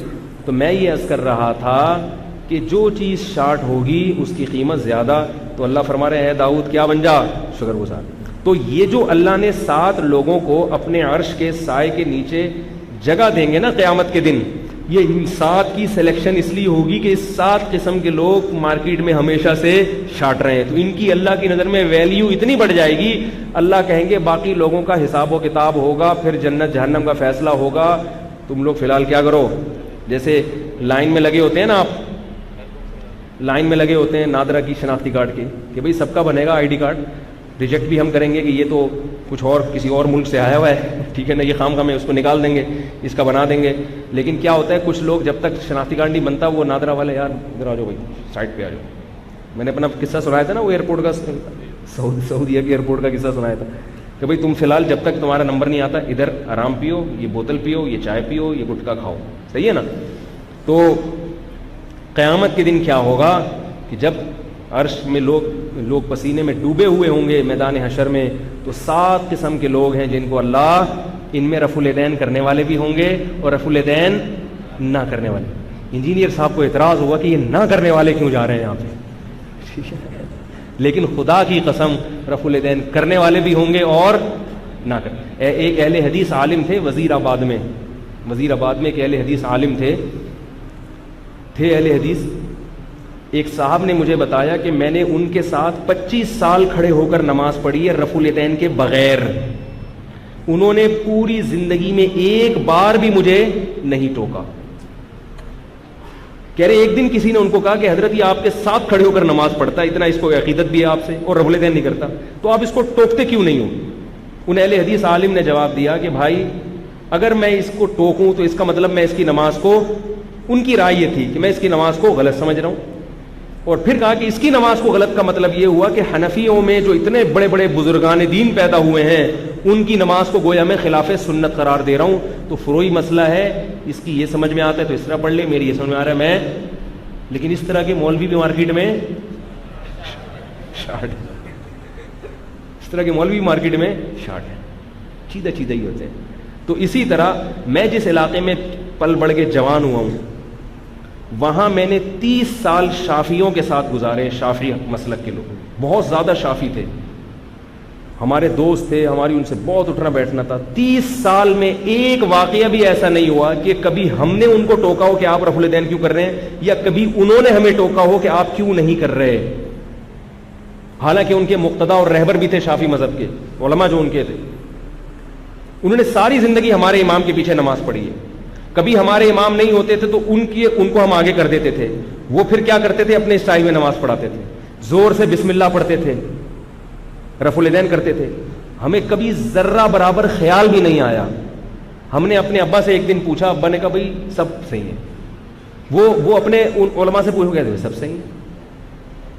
Speaker 1: تو میں یہ عرض کر رہا تھا کہ جو چیز شارٹ ہوگی اس کی قیمت زیادہ. تو اللہ فرما رہے ہیں داؤد کیا بن جا شکر گزار. تو یہ جو اللہ نے 7 لوگوں کو اپنے عرش کے سائے کے نیچے جگہ دیں گے نا قیامت کے دن, یہ ان 7 کی سلیکشن اس لیے ہوگی کہ 7 قسم کے لوگ مارکیٹ میں ہمیشہ سے شارٹ رہے ہیں, تو ان کی اللہ کی نظر میں ویلیو اتنی بڑھ جائے گی. اللہ کہیں گے باقی لوگوں کا حساب و کتاب ہوگا, پھر جنت جہنم کا فیصلہ ہوگا, تم لوگ فی الحال کیا کرو. جیسے لائن میں لگے ہوتے ہیں نا, آپ لائن میں لگے ہوتے ہیں نادرا کی شناختی کارڈ کے کہ بھئی سب کا بنے گا آئی ڈی کارڈ, ریجیکٹ بھی ہم کریں گے کہ یہ تو کچھ اور کسی اور ملک سے آیا ہوا ہے, ٹھیک ہے نا, یہ خام خام ہے, اس کو نکال دیں گے, اس کا بنا دیں گے. لیکن کیا ہوتا ہے کچھ لوگ جب تک شناختی کارڈ نہیں بنتا وہ نادرا والے یار ادھر آ جاؤ بھائی سائڈ پہ آ جاؤ. میں نے اپنا قصہ سنایا تھا نا وہ ایئرپورٹ کا, سعودیہ کے ایئرپورٹ کا قصہ سنایا تھا کہ بھائی تم فی الحال جب تک تمہارا نمبر نہیں آتا ادھر آرام پیو, یہ بوتل پیو, یہ چائے پیو, یہ گٹکا کھاؤ, صحیح ہے نا. تو قیامت کے دن کیا ہوگا کہ جب عرش میں لوگ پسینے میں ڈوبے ہوئے ہوں گے میدان حشر میں, تو 7 قسم کے لوگ ہیں جن کو اللہ ان میں رفع الیدین کرنے والے بھی ہوں گے اور رفع الیدین نہ کرنے والے. انجینئر صاحب کو اعتراض ہوا کہ یہ نہ کرنے والے کیوں جا رہے ہیں یہاں پہ, لیکن خدا کی قسم رفع الیدین کرنے والے بھی ہوں گے اور نہ کرنے. ایک اہل حدیث عالم تھے وزیر آباد میں ایک اہل حدیث عالم تھے اہل حدیث. ایک صاحب نے مجھے بتایا کہ میں نے ان کے ساتھ 25 سال کھڑے ہو کر نماز پڑھی ہے رفع الیدین کے بغیر. انہوں نے پوری زندگی میں ایک بار بھی مجھے نہیں ٹوکا. کہہ رہے ایک دن کسی نے ان کو کہا کہ حضرت یہ آپ کے ساتھ کھڑے ہو کر نماز پڑھتا ہے, اتنا اس کو عقیدت بھی ہے آپ سے اور رفع الیدین نہیں کرتا, تو آپ اس کو ٹوکتے کیوں نہیں ہو. ان اہل حدیث عالم نے جواب دیا کہ بھائی اگر میں اس کو ٹوکوں تو اس کا مطلب میں اس کی نماز کو, ان کی رائے یہ تھی کہ میں اس کی نماز کو غلط سمجھ رہا ہوں, اور پھر کہا کہ اس کی نماز کو غلط کا مطلب یہ ہوا کہ حنفیوں میں جو اتنے بڑے بڑے بزرگان دین پیدا ہوئے ہیں ان کی نماز کو گویا میں خلاف سنت قرار دے رہا ہوں. تو فروعی مسئلہ ہے, اس کی یہ سمجھ میں آتا ہے تو اس طرح پڑھ لے, میری یہ سمجھ میں آ رہا ہے میں. لیکن اس طرح کے مولوی بھی مارکیٹ میں شارٹ ہے, اس طرح کے مولوی مارکیٹ میں شارٹ ہے, چیدہ ہی ہوتے ہیں. تو اسی طرح میں جس علاقے میں پل بڑھ کے جوان ہوا ہوں وہاں میں نے 30 سال شافیوں کے ساتھ گزارے. شافی مسلک کے لوگ بہت زیادہ شافی تھے, ہمارے دوست تھے, ہماری ان سے بہت اٹھنا بیٹھنا تھا. 30 سال میں ایک واقعہ بھی ایسا نہیں ہوا کہ کبھی ہم نے ان کو ٹوکا ہو کہ آپ رفع الیدین کیوں کر رہے ہیں, یا کبھی انہوں نے ہمیں ٹوکا ہو کہ آپ کیوں نہیں کر رہے. حالانکہ ان کے مقتدا اور رہبر بھی تھے شافی مذہب کے علماء جو ان کے تھے, انہوں نے ساری زندگی ہمارے امام کے پیچھے نماز پڑھی ہے. کبھی ہمارے امام نہیں ہوتے تھے تو ان کو ہم آگے کر دیتے تھے, وہ پھر کیا کرتے تھے اپنے اسٹائل میں نماز پڑھاتے تھے, زور سے بسم اللہ پڑھتے تھے, رفع الیدین کرتے تھے. ہمیں کبھی ذرہ برابر خیال بھی نہیں آیا. ہم نے اپنے ابا سے ایک دن پوچھا, ابا نے کہا بھائی سب صحیح ہے. وہ اپنے علماء سے پوچھ گئے سب صحیح ہے.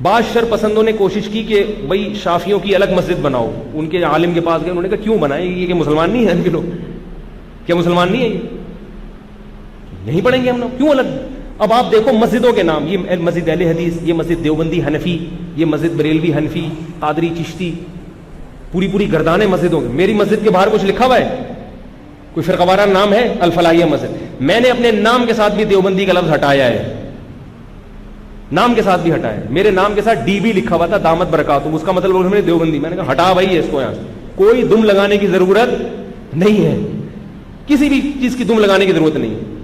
Speaker 1: بعض شر پسندوں نے کوشش کی کہ بھائی شافیوں کی الگ مسجد بناؤ, ان کے عالم کے پاس گئے, انہوں نے کہا کیوں بنائیں, یہ کہ مسلمان نہیں ہیں ان کے لوگ, کیا مسلمان نہیں ہیں, نہیں پڑھیں گے ہم لوگ, کیوں الگ. اب آپ دیکھو مسجدوں کے نام, یہ مسجد اہل حدیث, یہ مسجد دیوبندی حنفی, یہ مسجد بریلوی حنفی, قادری چشتی, پوری گردانیں مسجدوں کی. میری مسجد کے باہر کچھ لکھا ہوا ہے, کوئی فرقہ وارانہ نام ہے, الفلاحیہ مسجد. میں نے اپنے نام کے ساتھ بھی دیوبندی کا لفظ ہٹایا ہے, نام کے ساتھ بھی ہٹایا. میرے نام کے ساتھ ڈی بی لکھا ہوا تھا, دامت برکاتہم, اس کا مطلب میں نے دیوبندی. میں نے کہا ہٹا بھائی اس کو یہاں سے, کوئی دم لگانے کی ضرورت نہیں ہے, کسی بھی چیز کی دم لگانے کی ضرورت نہیں ہے.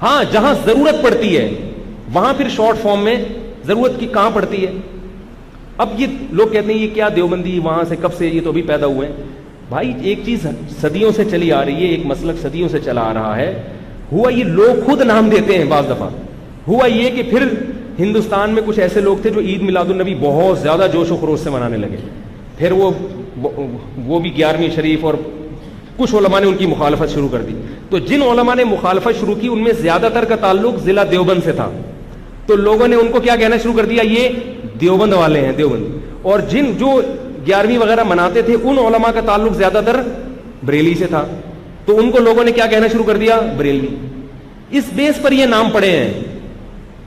Speaker 1: ہاں جہاں ضرورت پڑتی ہے وہاں پھر شارٹ فارم میں ضرورت کی کہاں پڑتی ہے. اب یہ لوگ کہتے ہیں یہ کیا دیوبندی وہاں سے کب سے, یہ تو ابھی پیدا ہوئے ہیں. بھائی ایک چیز صدیوں سے چلی آ رہی ہے, ایک مسلک صدیوں سے چلا آ رہا ہے. ہوا یہ لوگ خود نام دیتے ہیں بعض دفعہ. ہوا یہ کہ پھر ہندوستان میں کچھ ایسے لوگ تھے جو عید میلاد النبی بہت زیادہ جوش و خروش سے منانے لگے. پھر وہ بھی 11ویں شریف, اور کچھ علماء نے ان کی مخالفت شروع کر دی. تو جن علماء نے مخالفت شروع کی ان میں زیادہ تر کا تعلق ضلع دیوبند سے تھا, تو لوگوں نے ان کو کیا کہنا شروع کر دیا, یہ دیوبند والے ہیں, دیوبند. اور جن جو 11ویں وغیرہ مناتے تھے ان علماء کا تعلق زیادہ تر بریلی سے تھا, تو ان کو لوگوں نے کیا کہنا شروع کر دیا, بریلوی. اس بیس پر یہ نام پڑے ہیں.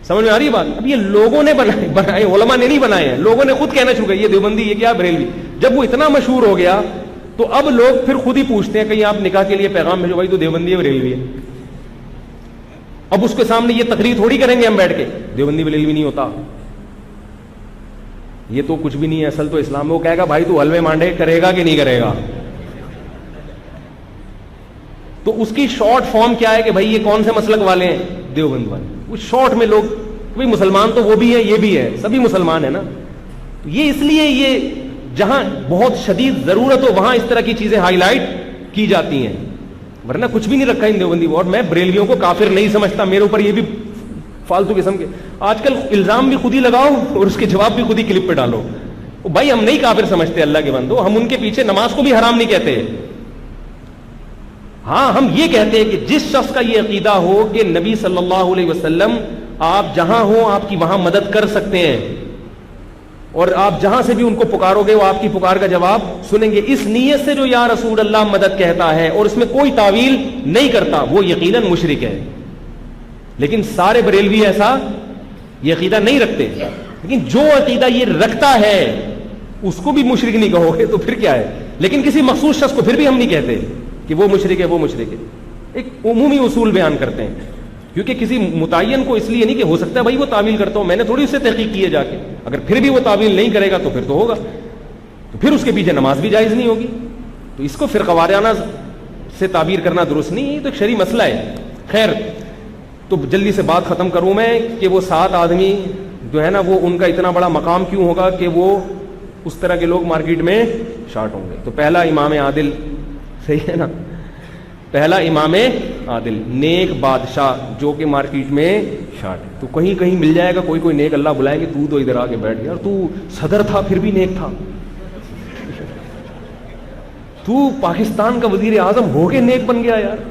Speaker 1: سمجھ میں آ رہی ہے بات؟ اب یہ لوگوں نے بنائے، علماء نے نہیں بنائے ہیں، لوگوں نے خود کہنا شروع کیا یہ دیوبندی، یہ کیا بریلوی. جب وہ اتنا مشہور ہو گیا تو اب لوگ پھر خود ہی پوچھتے ہیں کہیں آپ نکاح کے لیے پیغام بھیجو، بھائی تو دیوبندی ہے بریلوی ہے. اب اس کے سامنے یہ تقریر تھوڑی کریں گے ہم بیٹھ کے دیوبندی بریلوی نہیں ہوتا، یہ تو کچھ بھی نہیں ہے، اصل تو اسلام. وہ کہے گا بھائی تو حلوے مانڈے کرے گا کہ نہیں کرے گا. تو اس کی شارٹ فارم کیا ہے کہ بھائی یہ کون سے مسلک والے ہیں؟ دیوبند والے. اس شارٹ میں لوگ بھائی مسلمان تو وہ بھی ہے یہ بھی ہے، سبھی مسلمان ہیں نا. یہ اس لیے یہ جہاں بہت شدید ضرورت ہو وہاں اس طرح کی چیزیں ہائی لائٹ کی جاتی ہیں، ورنہ کچھ بھی نہیں رکھا ان دیوبندی. اور میں بریلویوں کو کافر نہیں سمجھتا، میرے اوپر یہ بھی فالتو قسم کے آج کل الزام بھی خود ہی لگاؤ اور اس کے جواب بھی خود ہی کلپ پہ ڈالو. بھائی ہم نہیں کافر سمجھتے اللہ کے بندو، ہم ان کے پیچھے نماز کو بھی حرام نہیں کہتے. ہاں ہم یہ کہتے ہیں کہ جس شخص کا یہ عقیدہ ہو کہ نبی صلی اللہ علیہ وسلم آپ جہاں ہو آپ کی وہاں مدد کر سکتے ہیں، اور آپ جہاں سے بھی ان کو پکارو گے وہ آپ کی پکار کا جواب سنیں گے، اس نیت سے جو یا رسول اللہ مدد کہتا ہے اور اس میں کوئی تعویل نہیں کرتا وہ یقیناً مشرک ہے. لیکن سارے بریلوی ایسا یہ عقیدہ نہیں رکھتے، لیکن جو عقیدہ یہ رکھتا ہے اس کو بھی مشرک نہیں کہو گے تو پھر کیا ہے. لیکن کسی مخصوص شخص کو پھر بھی ہم نہیں کہتے کہ وہ مشرک ہے وہ مشرک ہے. ایک عمومی اصول بیان کرتے ہیں، کیونکہ کسی متعین کو اس لیے نہیں کہ ہو سکتا ہے بھائی وہ تعویل کرتا ہوں، میں نے تھوڑی اس سے تحقیق کی ہے جا کے. اگر پھر بھی وہ تعویل نہیں کرے گا تو پھر تو ہوگا، تو پھر اس کے پیچھے نماز بھی جائز نہیں ہوگی. تو اس کو فرقہ وارانہ سے تعبیر کرنا درست نہیں ہے، یہ تو ایک شرعی مسئلہ ہے. خیر تو جلدی سے بات ختم کروں میں کہ وہ 7 آدمی جو ہے نا وہ ان کا اتنا بڑا مقام کیوں ہوگا کہ وہ اس طرح کے لوگ مارکیٹ میں شارٹ ہوں گے. تو پہلا امام عادل، صحیح ہے نا، پہلا امام عادل نیک بادشاہ جو کہ مارکیٹ میں شارٹ ہے. تو کہیں کہیں مل جائے گا کوئی نیک، اللہ بلائے کہ تو ادھر آ کے بیٹھ گیا اور تو صدر تھا پھر بھی نیک تھا، تو پاکستان کا وزیر اعظم ہو کے نیک بن گیا یار.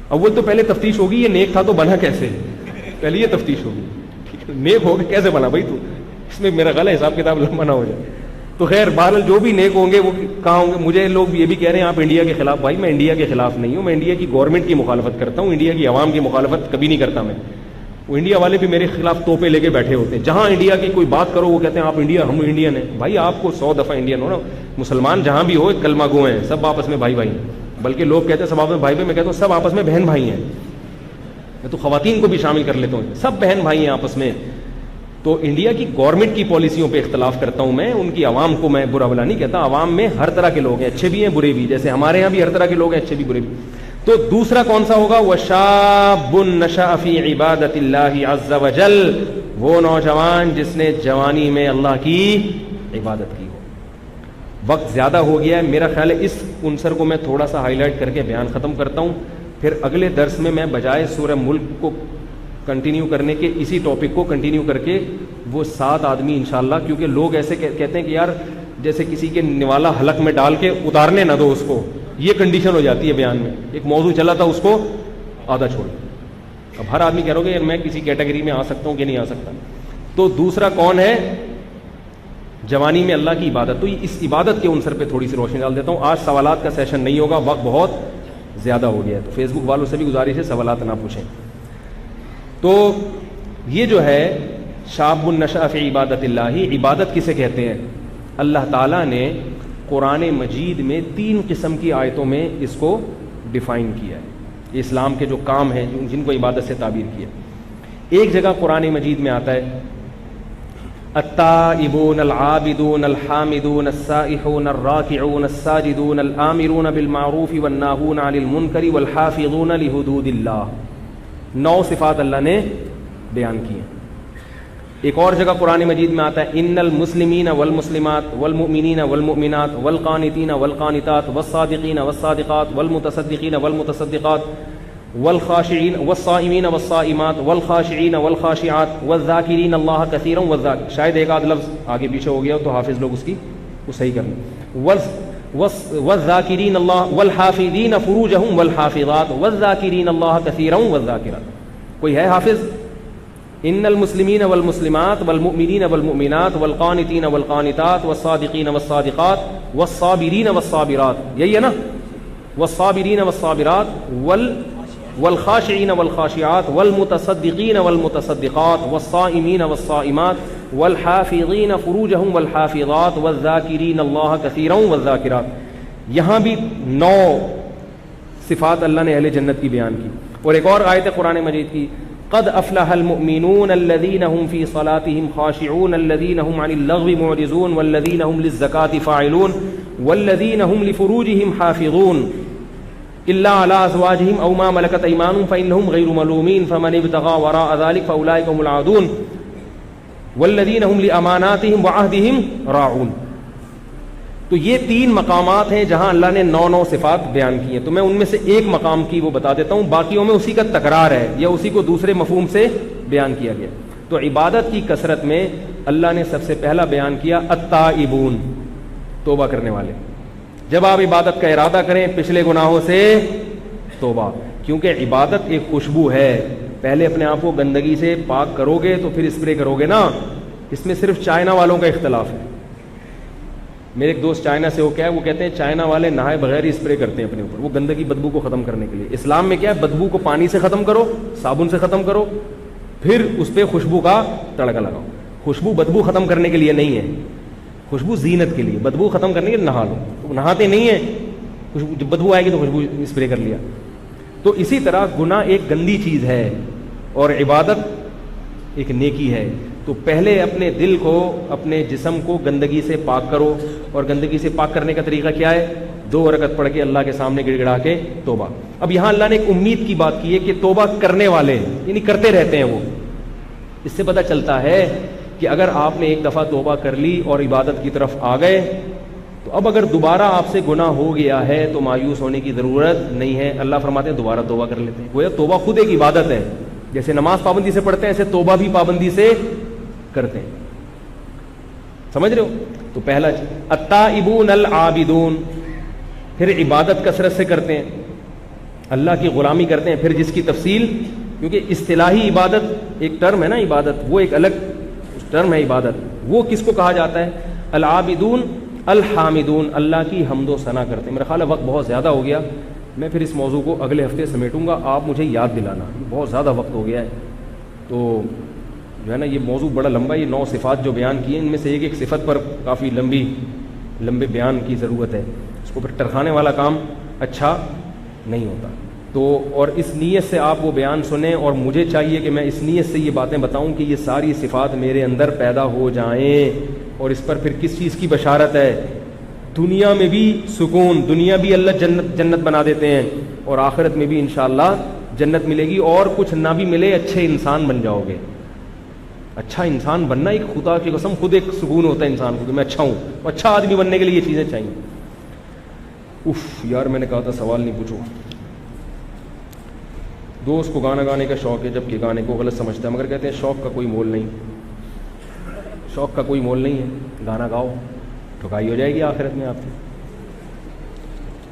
Speaker 1: اول تو پہلے تفتیش ہوگی یہ نیک تھا تو بنا کیسے، پہلے یہ تفتیش ہوگی ٹھیک ہے، نیک ہو کے کیسے بنا بھائی تو، اس میں میرا غلط حساب کتاب لمبا نہ ہو جائے. تو خیر بہرحال جو بھی نیک ہوں گے وہ کہاں ہوں گے. مجھے لوگ یہ بھی کہہ رہے ہیں آپ انڈیا کے خلاف، بھائی میں انڈیا کے خلاف نہیں ہوں، میں انڈیا کی گورنمنٹ کی مخالفت کرتا ہوں، انڈیا کی عوام کی مخالفت کبھی نہیں کرتا میں. وہ انڈیا والے بھی میرے خلاف توپے لے کے بیٹھے ہوتے ہیں، جہاں انڈیا کی کوئی بات کرو وہ کہتے ہیں آپ انڈیا، ہم انڈین ہیں. بھائی آپ کو 100 دفعہ انڈین ہو نا، مسلمان جہاں بھی ہو کلمہ گو ہیں، سب آپس میں بھائی بھائی ہیں. بلکہ لوگ کہتے ہیں سب آپس میں بھائی بھائی، میں کہتا ہوں سب آپس میں بہن بھائی ہیں. میں تو خواتین کو بھی شامل کر لیتا ہوں، سب بہن بھائی ہیں آپس میں. تو انڈیا کی گورنمنٹ کی پالیسیوں پہ اختلاف کرتا ہوں میں، ان کی عوام کو میں برا بلا نہیں کہتا. عوام میں ہر طرح کے لوگ ہیں، اچھے بھی ہیں برے بھی، جیسے ہمارے یہاں بھی ہر طرح کے لوگ ہیں اچھے بھی برے بھی. تو دوسرا کون سا ہوگا؟ وَشَابٌ نَشَأَ فِي عِبَادَةِ اللَّهِ عَزَّ وَجَلَّ، وہ نوجوان جس نے جوانی میں اللہ کی عبادت کی ہو. وقت زیادہ ہو گیا ہے، میرا خیال ہے اس عنصر کو میں تھوڑا سا ہائی لائٹ کر کے بیان ختم کرتا ہوں. پھر اگلے درس میں میں بجائے سورہ ملک کو کنٹینیو کرنے کے اسی ٹاپک کو کنٹینیو کر کے وہ 7 آدمی انشاءاللہ، کیونکہ لوگ ایسے کہتے ہیں کہ یار جیسے کسی کے نوالا حلق میں ڈال کے اتارنے نہ دو اس کو، یہ کنڈیشن ہو جاتی ہے بیان میں. ایک موضوع چلا تھا اس کو آدھا چھوڑ. اب ہر آدمی کہہ رہا ہوگا میں کسی کیٹیگری میں آ سکتا ہوں کہ نہیں آ سکتا. تو دوسرا کون ہے؟ جوانی میں اللہ کی عبادت. تو اس عبادت کے عنصر پہ تھوڑی سی روشنی ڈال دیتا ہوں. آج سوالات کا سیشن نہیں ہوگا، وقت بہت زیادہ ہو گیا ہے، تو فیس بک والوں سے بھی گزارش ہے سوالات نہ پوچھیں. تو یہ جو ہے شاب النشأ فی عبادت اللہ، عبادت کسے کہتے ہیں؟ اللہ تعالیٰ نے قرآن مجید میں 3 قسم کی آیتوں میں اس کو ڈیفائن کیا ہے، اسلام کے جو کام ہیں جن کو عبادت سے تعبیر کیا. ایک جگہ قرآن مجید میں آتا ہے التائبون العابدون الحامدون السائحون الراکعون الساجدون الآمرون بالمعروف والناہون عن المنکر والحافظون لحدود اللہ. 9 صفات اللہ نے بیان کی ہیں. ایک اور جگہ قرآن مجید میں آتا ہے ان المسلمین والمسلمات والمؤمنین والمؤمنات والقانتین والقانتات والصادقین والصادقات والمتصدقین والمتصدقات والخاشعین والصائمین والصائمات والخاشعین والخاشعات والذاکرین اللہ کثیرا والذاکرین. شاید ایک آدھ لفظ آگے پیچھے ہو گیا تو حافظ لوگ اس کی وہ صحیح کرنا. والذاکرین اللہ والحافظین فروجہم والحافظات والذاکرین اللہ کثیرا والذاکرات. کوئی ہے حافظ؟ ان المسلمین والمسلمات والمؤمنین والمؤمنات والقانتین والقانتات والصادقین والصادقات والصابرین والصابرات، یہی ہے نا، والصابرین والصابرات والخاشعین والخاشعات والمتصدقین والمتصدقات والصائمین والصائمات والحافظین فروجہم والحافظات والذاکرین اللہ کثیرا والذاکرات. یہاں بھی 9 صفات اللہ نے اہل جنت کی بیان کی. اور ایک اور آیت قرآن مجید کی قد افلح المؤمنون الذین هم فی صلاتهم خاشعون الذین هم عن اللغو معرضون والذین هم للزکاة فاعلون والذین هم لفروجهم حافظون الا على ازواجهم او ما ملكت ايمانهم فانهم غير ملومين فمن ابتغى وراء ذلك فاولئك هم العادون والذین هم لاماناتهم وعهدهم راعون. تو یہ 3 مقامات ہیں جہاں اللہ نے 9 صفات بیان کی ہیں. تو میں ان میں سے ایک مقام کی وہ بتا دیتا ہوں, باقیوں میں اسی کا تکرار ہے یا اسی کو دوسرے مفہوم سے بیان کیا گیا. تو عبادت کی کثرت میں اللہ نے سب سے پہلا بیان کیا التائبون, توبہ کرنے والے. جب آپ عبادت کا ارادہ کریں پچھلے گناہوں سے توبہ, کیونکہ عبادت ایک خوشبو ہے. پہلے اپنے آپ کو گندگی سے پاک کرو گے تو پھر اسپرے کرو گے نا. اس میں صرف چائنا والوں کا اختلاف ہے. میرے ایک دوست چائنا سے ہو کیا ہے, وہ کہتے ہیں چائنا والے نہائے بغیر ہی اسپرے کرتے ہیں اپنے اوپر, وہ گندگی بدبو کو ختم کرنے کے لیے. اسلام میں کیا ہے, بدبو کو پانی سے ختم کرو, صابن سے ختم کرو, پھر اس پہ خوشبو کا تڑکا لگاؤ. خوشبو بدبو ختم کرنے کے لیے نہیں ہے, خوشبو زینت کے لیے. بدبو ختم کرنے کے لیے نہا لو, تو نہاتے نہیں ہیں, خوشبو جب بدبو آئے گی تو خوشبو اسپرے کر لیا. تو اسی طرح گناہ ایک گندی چیز ہے اور عبادت ایک نیکی ہے. تو پہلے اپنے دل کو, اپنے جسم کو گندگی سے پاک کرو. اور گندگی سے پاک کرنے کا طریقہ کیا ہے؟ 2 رکعت پڑھ کے اللہ کے سامنے گڑ گڑا کے توبہ. اب یہاں اللہ نے ایک امید کی بات کی ہے کہ توبہ کرنے والے یعنی کرتے رہتے ہیں وہ. اس سے پتہ چلتا ہے کہ اگر آپ نے ایک دفعہ توبہ کر لی اور عبادت کی طرف آ گئے تو اب اگر دوبارہ آپ سے گناہ ہو گیا ہے تو مایوس ہونے کی ضرورت نہیں ہے. اللہ فرماتے ہیں دوبارہ توبہ کر لیتے ہیں. گویا توبہ خود ایک عبادت ہے. جیسے نماز پابندی سے پڑھتے ہیں ایسے توبہ بھی پابندی سے کرتے ہیں. سمجھ رہے ہو؟ تو پہلا التائبون العابدون, پھر عبادت کثرت سے کرتے ہیں, اللہ کی غلامی کرتے ہیں. پھر جس کی تفصیل, کیونکہ اصطلاحی عبادت ایک ٹرم ہے نا, عبادت وہ ایک الگ ٹرم ہے. عبادت وہ کس کو کہا جاتا ہے؟ العابدون الحامدون, اللہ کی حمد و ثنا کرتے ہیں. میرا خیال ہے وقت بہت زیادہ ہو گیا, میں پھر اس موضوع کو اگلے ہفتے سمیٹوں گا. آپ مجھے یاد دلانا, بہت زیادہ وقت ہو گیا ہے. تو جو ہے نا یہ موضوع بڑا لمبا, یہ 9 صفات جو بیان کی ہیں ان میں سے ایک صفت پر کافی لمبے بیان کی ضرورت ہے. اس کو پھر ٹرکھانے والا کام اچھا نہیں ہوتا. تو اور اس نیت سے آپ وہ بیان سنیں, اور مجھے چاہیے کہ میں اس نیت سے یہ باتیں بتاؤں کہ یہ ساری صفات میرے اندر پیدا ہو جائیں. اور اس پر پھر کس چیز کی بشارت ہے؟ دنیا میں بھی سکون, دنیا بھی اللہ جنت بنا دیتے ہیں, اور آخرت میں بھی انشاءاللہ جنت ملے گی. اور کچھ نہ بھی ملے, اچھے انسان بن جاؤ گے. اچھا انسان بننا ایک خدا کی قسم خود ایک سکون ہوتا ہے انسان کو کہ میں اچھا ہوں. اچھا آدمی بننے کے لیے یہ چیزیں چاہیے. یار میں نے کہا تھا سوال نہیں پوچھو. دوست کو گانا گانے کا شوق ہے جبکہ گانے کو غلط سمجھتا ہے, مگر کہتے ہیں شوق کا کوئی مول نہیں. شوق کا کوئی مول نہیں ہے, گانا گاؤ, ٹھکائی ہو جائے گی آخرت میں آپ کی.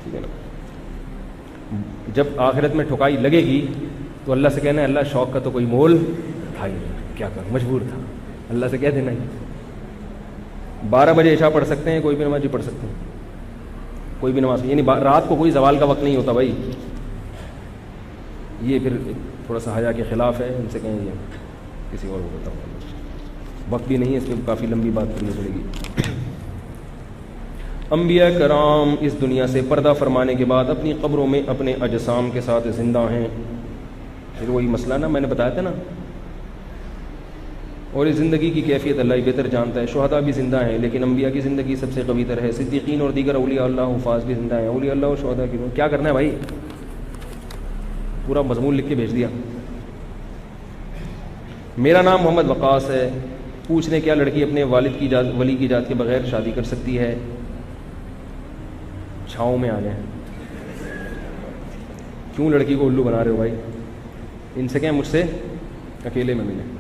Speaker 1: ٹھیک ہے نا؟ جب آخرت میں ٹھکائی لگے گی تو اللہ سے کہنا ہے اللہ شوق کا تو کوئی مول تھا ہی, کیا کر مجبور تھا. اللہ سے کہہ دینا ہی. 12 بجے عشاء پڑھ سکتے ہیں, کوئی بھی نماز پڑھ سکتے ہیں, کوئی بھی نماز, یعنی رات کو کوئی زوال کا وقت نہیں ہوتا بھائی. یہ پھر تھوڑا سا حیا کے خلاف ہے, ان سے کہیں یہ کسی اور کو بتاؤں. وقت بھی نہیں ہے, اس میں کافی لمبی بات کرنی پڑے گی. انبیاء کرام اس دنیا سے پردہ فرمانے کے بعد اپنی قبروں میں اپنے اجسام کے ساتھ زندہ ہیں. پھر وہی مسئلہ نا میں نے بتایا تھا نا, اور اس زندگی کی کیفیت اللہ ہی بہتر جانتا ہے. شہداء بھی زندہ ہیں لیکن انبیاء کی زندگی سب سے قوی تر ہے. صدیقین اور دیگر اولیاء اللہ حفاظ بھی زندہ ہیں. اولیاء اللہ اور شہداء کی کیا کرنا ہے بھائی, پورا مضمون لکھ کے بھیج دیا. میرا نام محمد وقاص ہے. پوچھ لیں کیا لڑکی اپنے والد کی ولی کی اجازت کے بغیر شادی کر سکتی ہے؟ چھاؤں میں آ جائیں. کیوں لڑکی کو الو بنا رہے ہو بھائی؟ ان سے کہیں مجھ سے اکیلے میں ملیں.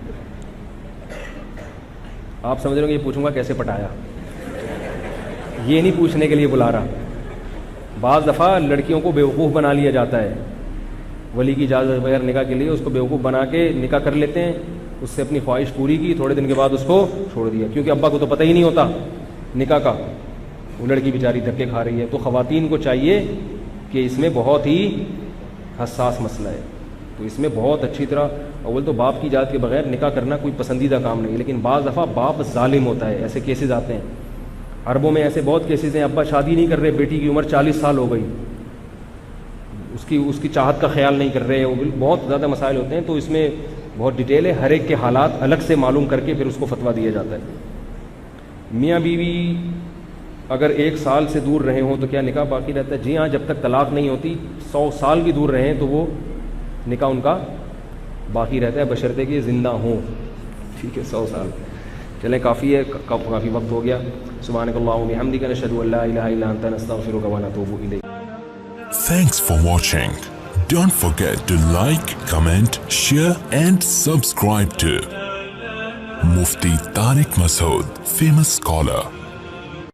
Speaker 1: آپ سمجھ رہے ہو کہ یہ پوچھوں گا کیسے پٹایا, یہ نہیں پوچھنے کے لیے بلا رہا. بعض دفعہ لڑکیوں کو بیوقوف بنا لیا جاتا ہے ولی کی اجازت بغیر نکاح کے لیے. اس کو بیوقوف بنا کے نکاح کر لیتے ہیں, اس سے اپنی خواہش پوری کی, تھوڑے دن کے بعد اس کو چھوڑ دیا, کیونکہ ابا کو تو پتہ ہی نہیں ہوتا نکاح کا. وہ لڑکی بیچاری دھکے کھا رہی ہے. تو خواتین کو چاہیے کہ اس میں بہت ہی حساس مسئلہ ہے. تو اس میں بہت اچھی طرح، اول تو باپ کی اجازت کے بغیر نکاح کرنا کوئی پسندیدہ کام نہیں، لیکن بعض دفعہ باپ ظالم ہوتا ہے، ایسے کیسز آتے ہیں عربوں میں، ایسے بہت کیسز ہیں، ابا شادی نہیں کر رہے، بیٹی کی عمر 40 سال ہو گئی، اس کی چاہت کا خیال نہیں کر رہے، وہ بہت زیادہ مسائل ہوتے ہیں، تو اس میں بہت ڈیٹیل ہے، ہر ایک کے حالات الگ سے معلوم کر کے پھر اس کو فتویٰ دیا جاتا ہے۔ میاں بیوی اگر 1 سال سے دور رہے ہوں تو کیا نکاح باقی رہتا ہے؟ جی ہاں، جب تک طلاق نہیں ہوتی، 100 سال بھی دور رہیں تو وہ نکاح ان کا باقی رہتا ہے، بشرطے کہ زندہ ہوں، ٹھیک ہے، 100 سال۔ چلیں کافی ہے، کافی وقت ہو گیا۔ سبحانک اللہم و بحمدک، نشہد ان لا الہ الا انت، نستغفرک و نتوب الیک۔
Speaker 2: Thanks for watching. Don't forget to like, comment, share and subscribe to Mufti Tariq Masood, famous scholar.